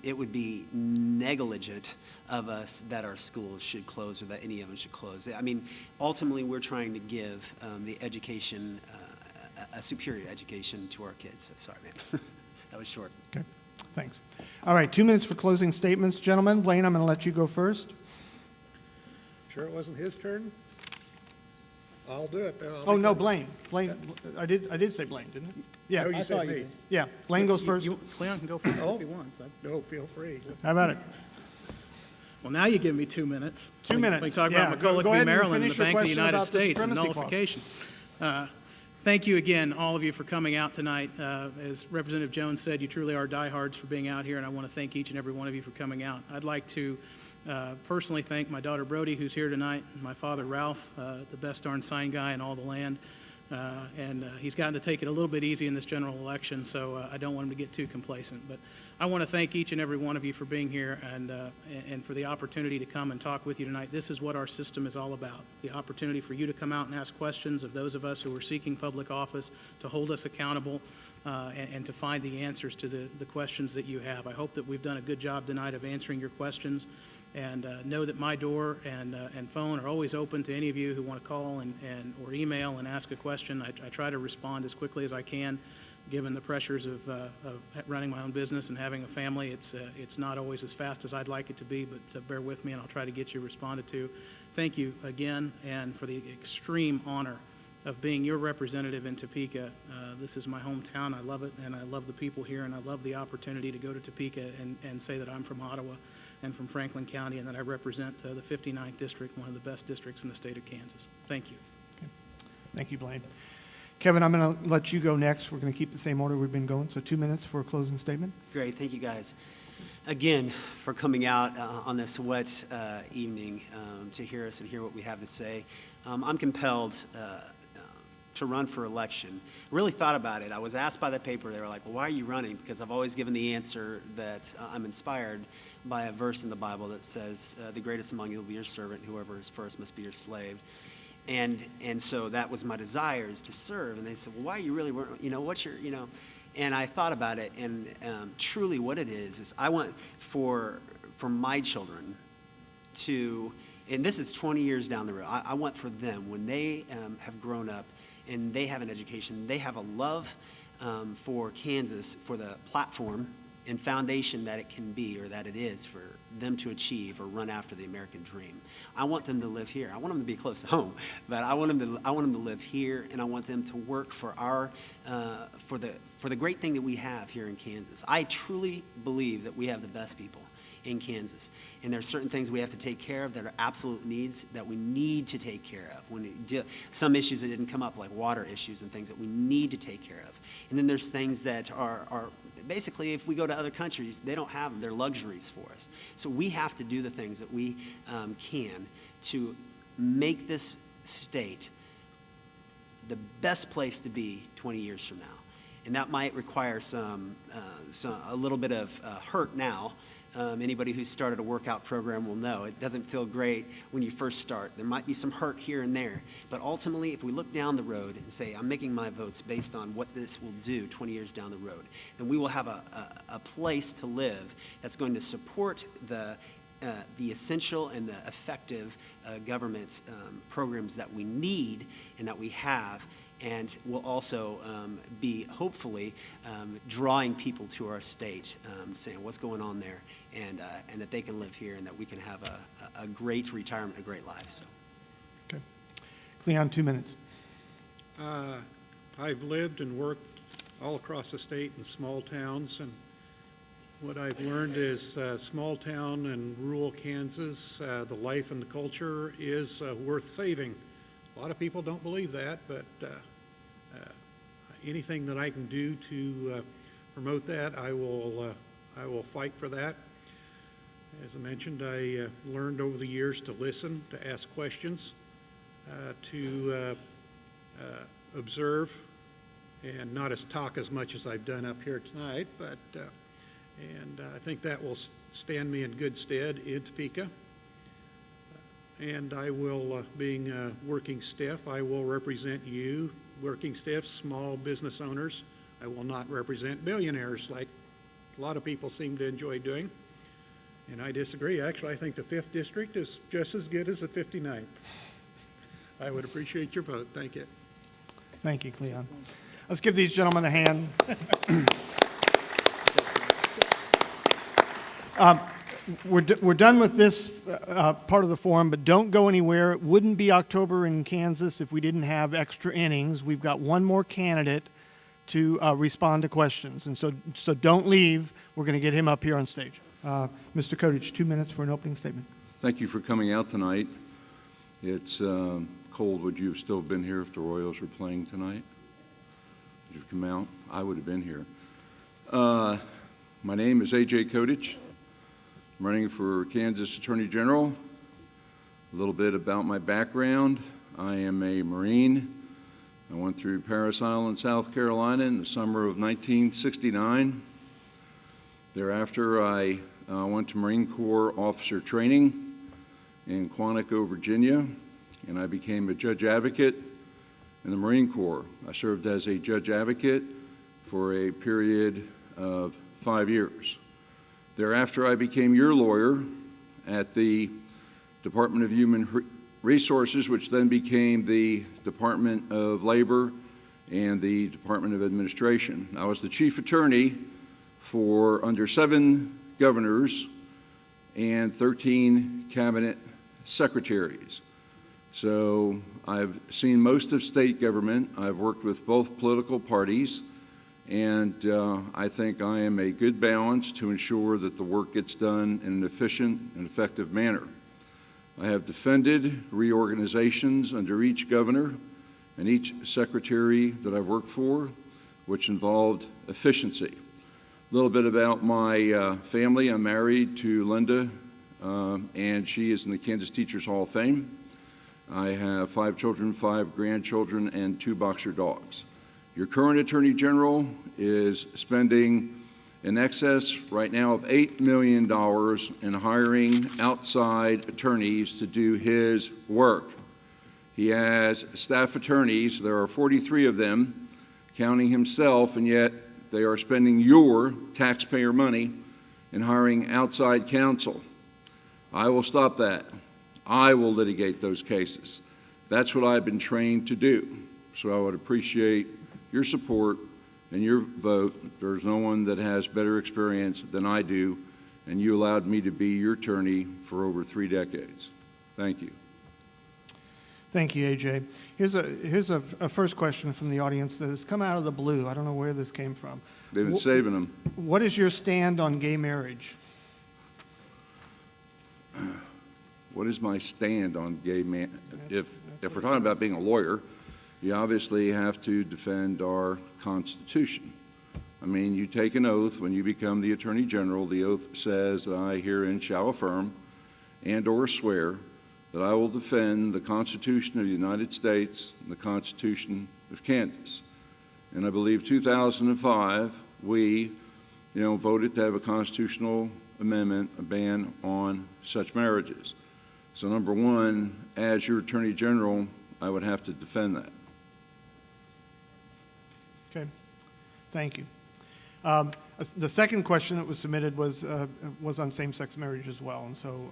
it would be negligent of us that our schools should close or that any of them should close. I mean, ultimately, we're trying to give the education, a superior education to our kids. So, sorry, man. That was short. Okay, thanks. All right, 2 minutes for closing statements. Gentlemen, Blaine, I'm going to let you go first. Sure it wasn't his turn? I'll do it then. Oh, no, Blaine. Blaine, I did say Blaine, didn't I? Yeah, No, you I said thought you me. did. yeah, Blaine goes first. Cleon can go first if he wants. No, feel free. How about it? Well, now you give me 2 minutes. 2 minutes, We can talk yeah. about Go McCulloch v. ahead and Maryland and finish the your Bank of the question United about the States and supremacy clause. nullification. Thank you again, all of you, for coming out tonight. As Representative Jones said, you truly are diehards for being out here, and I want to thank each and every one of you for coming out. I'd like to personally thank my daughter Brody, who's here tonight, and my father Ralph, the best darn sign guy in all the land. He's gotten to take it a little bit easy in this general election, so I don't want him to get too complacent. But I want to thank each and every one of you for being here and for the opportunity to come and talk with you tonight. This is what our system is all about, the opportunity for you to come out and ask questions of those of us who are seeking public office, to hold us accountable, and to find the answers to the questions that you have. I hope that we've done a good job tonight of answering your questions. And know that my door and phone are always open to any of you who want to call or email and ask a question. I try to respond as quickly as I can, given the pressures of running my own business and having a family. It's not always as fast as I'd like it to be, but bear with me and I'll try to get you responded to. Thank you again, and for the extreme honor of being your representative in Topeka. This is my hometown. I love it, and I love the people here, and I love the opportunity to go to Topeka and say that I'm from Ottawa and from Franklin County, and that I represent the 59th District, one of the best districts in the state of Kansas. Thank you. Okay. Thank you, Blaine. Kevin, I'm going to let you go next. We're going to keep the same order we've been going, so 2 minutes for a closing statement. Great, thank you guys again for coming out on this wet evening to hear us and hear what we have to say. I'm compelled to run for election. I really thought about it. I was asked by the paper, they were like, well, why are you running? Because I've always given the answer that I'm inspired by a verse in the Bible that says, the greatest among you will be your servant, whoever is first must be your slave. And so that was my desire, is to serve. And they said, well, why are you really, what's your, and I thought about it, and truly what it is I want for my children to, and this is 20 years down the road, I want for them, when they have grown up and they have an education, they have a love for Kansas, for the platform and foundation that it can be, or that it is, for them to achieve or run after the American dream. I want them to live here. I want them to be close to home, but I want them to live here, and I want them to work for for the great thing that we have here in Kansas. I truly believe that we have the best people in Kansas, and there are certain things we have to take care of that are absolute needs that we need to take care of. Some issues that didn't come up, like water issues and things that we need to take care of, and then there's things that are basically, if we go to other countries, they don't have them. They're luxuries for us. So we have to do the things that we can to make this state the best place to be 20 years from now. And that might require a little bit of hurt now. Anybody who's started a workout program will know it doesn't feel great when you first start. There might be some hurt here and there, but ultimately, if we look down the road and say, I'm making my votes based on what this will do 20 years down the road, then we will have a place to live that's going to support the essential and the effective government programs that we need and that we have, and will also be hopefully drawing people to our state, saying what's going on there, and that they can live here, and that we can have a great retirement, a great life. So. Okay. Cleon, 2 minutes. I've lived and worked all across the state in small towns, and what I've learned is small town and rural Kansas, the life and the culture is worth saving. A lot of people don't believe that, but anything that I can do to promote that, I will fight for that. As I mentioned, I learned over the years to listen, to ask questions, to observe, and not talk as much as I've done up here tonight, but and I think that will stand me in good stead in Topeka. And I will, being a working staff, I will represent you, working staff, small business owners, I will not represent billionaires like a lot of people seem to enjoy doing. And I disagree. Actually, I think the 5th District is just as good as the 59th. I would appreciate your vote. Thank you. Thank you, Cleon. Let's give these gentlemen a hand. We're done with this part of the forum, but don't go anywhere. It wouldn't be October in Kansas if we didn't have extra innings. We've got one more candidate to respond to questions, and so don't leave. We're going to get him up here on stage. Mr. Kodich, 2 minutes for an opening statement. Thank you for coming out tonight. It's cold. Would you have still been here if the Royals were playing tonight? Would you have come out? I would have been here. My name is A.J. Kodich. I'm running for Kansas Attorney General. A little bit about my background. I am a Marine. I went through Parris Island, South Carolina in the summer of 1969. Thereafter, I went to Marine Corps officer training in Quantico, Virginia, and I became a judge advocate in the Marine Corps. I served as a judge advocate for a period of 5 years. Thereafter, I became your lawyer at the Department of Human Resources, which then became the Department of Labor and the Department of Administration. I was the chief attorney for under 7 governors and 13 cabinet secretaries. So I've seen most of state government. I've worked with both political parties, and I think I am a good balance to ensure that the work gets done in an efficient and effective manner. I have defended reorganizations under each governor and each secretary that I've worked for, which involved efficiency. A little bit about my family. I'm married to Linda, and she is in the Kansas Teachers Hall of Fame. I have 5 children, 5 grandchildren, and 2 boxer dogs. Your current Attorney General is spending in excess right now of $8 million in hiring outside attorneys to do his work. He has staff attorneys. There are 43 of them, counting himself, and yet they are spending your taxpayer money in hiring outside counsel. I will stop that. I will litigate those cases. That's what I've been trained to do. So I would appreciate your support and your vote. There's no one that has better experience than I do, and you allowed me to be your attorney for over 3 decades. Thank you. Thank you, AJ. Here's a first question from the audience that has come out of the blue. I don't know where this came from. They've been saving them. What is your stand on gay marriage? What is my stand on gay man? If we're talking about being a lawyer, you obviously have to defend our Constitution. I mean, you take an oath when you become the Attorney General. The oath says that I herein shall affirm and or swear that I will defend the Constitution of the United States and the Constitution of Kansas. And I believe 2005, we voted to have a constitutional amendment, a ban on such marriages. So number one, as your Attorney General, I would have to defend that. Okay, thank you. The second question that was submitted was on same-sex marriage as well, and so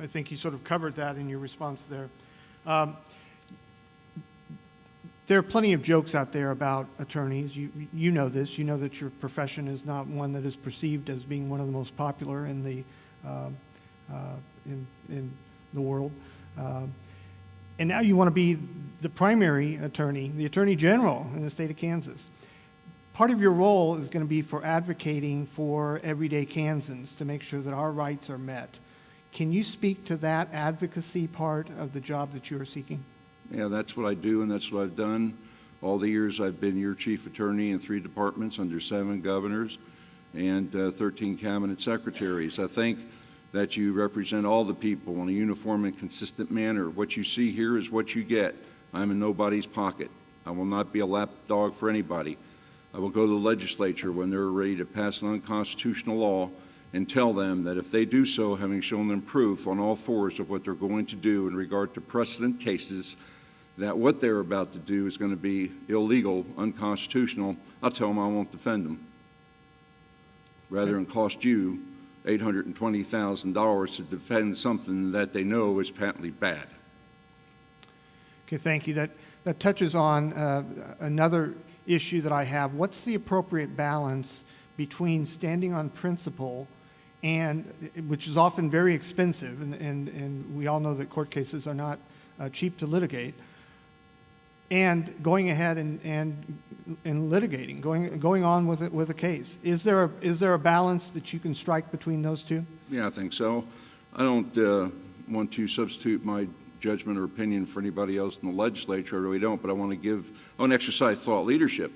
I think you sort of covered that in your response there. There are plenty of jokes out there about attorneys. You know this. You know that your profession is not one that is perceived as being one of the most popular in the world. And now you want to be the primary attorney, the Attorney General in the state of Kansas. Part of your role is going to be for advocating for everyday Kansans to make sure that our rights are met. Can you speak to that advocacy part of the job that you are seeking? Yeah, that's what I do, and that's what I've done all the years I've been your chief attorney in 3 departments under 7 governors and 13 cabinet secretaries. I think that you represent all the people in a uniform and consistent manner. What you see here is what you get. I'm in nobody's pocket. I will not be a lapdog for anybody. I will go to the legislature when they're ready to pass an unconstitutional law and tell them that if they do so, having shown them proof on all 4s of what they're going to do in regard to precedent cases, that what they're about to do is going to be illegal, unconstitutional, I'll tell them I won't defend them, rather than cost you $820,000 to defend something that they know is patently bad. Okay, thank you. That touches on another issue that I have. What's the appropriate balance between standing on principle, and which is often very expensive, and we all know that court cases are not cheap to litigate, and going ahead and litigating, going on with a case? Is there a balance that you can strike between those two? Yeah, I think so. I don't want to substitute my judgment or opinion for anybody else in the legislature. I really don't, but I want to exercise thought leadership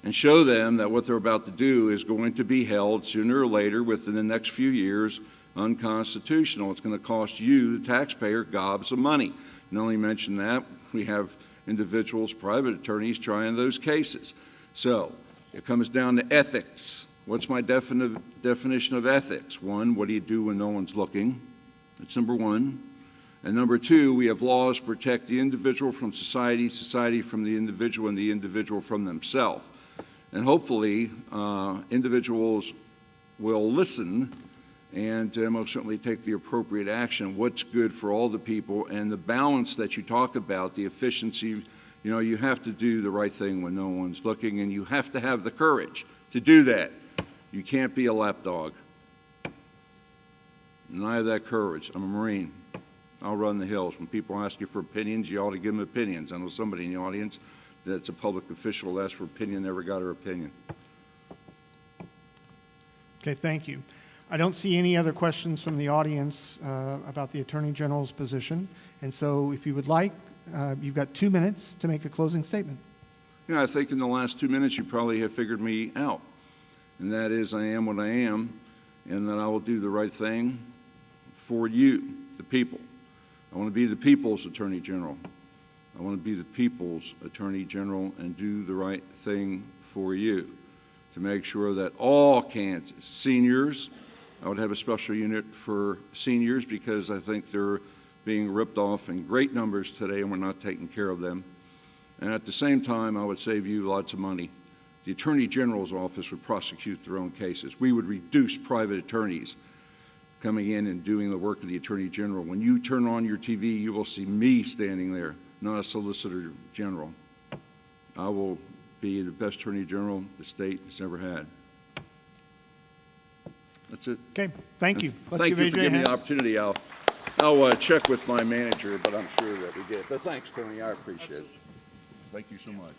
and show them that what they're about to do is going to be held sooner or later within the next few years unconstitutional. It's going to cost you, the taxpayer, gobs of money. Not only mention that, we have individuals, private attorneys trying those cases. So it comes down to ethics. What's my definition of ethics? One, what do you do when no one's looking? That's number one. And number two, we have laws to protect the individual from society, society from the individual, and the individual from themselves. And hopefully, individuals will listen and most certainly take the appropriate action, what's good for all the people, and the balance that you talk about, the efficiency. You know, you have to do the right thing when no one's looking, and you have to have the courage to do that. You can't be a lapdog. And I have that courage. I'm a Marine. I'll run the hills. When people ask you for opinions, you ought to give them opinions. I know somebody in the audience that's a public official that asked for opinion, never got her opinion. Okay, thank you. I don't see any other questions from the audience about the Attorney General's position. And so if you would like, you've got 2 minutes to make a closing statement. Yeah, I think in the last 2 minutes you probably have figured me out. And that is, I am what I am, and that I will do the right thing for you, the people. I want to be the people's Attorney General. I want to be the people's Attorney General and do the right thing for you to make sure that all Kansas seniors, I would have a special unit for seniors because I think they're being ripped off in great numbers today and we're not taking care of them. And at the same time, I would save you lots of money. The Attorney General's office would prosecute their own cases. We would reduce private attorneys coming in and doing the work of the Attorney General. When you turn on your TV, you will see me standing there, not a Solicitor General. I will be the best Attorney General the state has ever had. That's it. Okay, thank you. Let's Thank give you for AJ a giving me hand. the opportunity. I'll check with my manager, but I'm sure that we did. But thanks, Tony. I appreciate it. Thank you so much.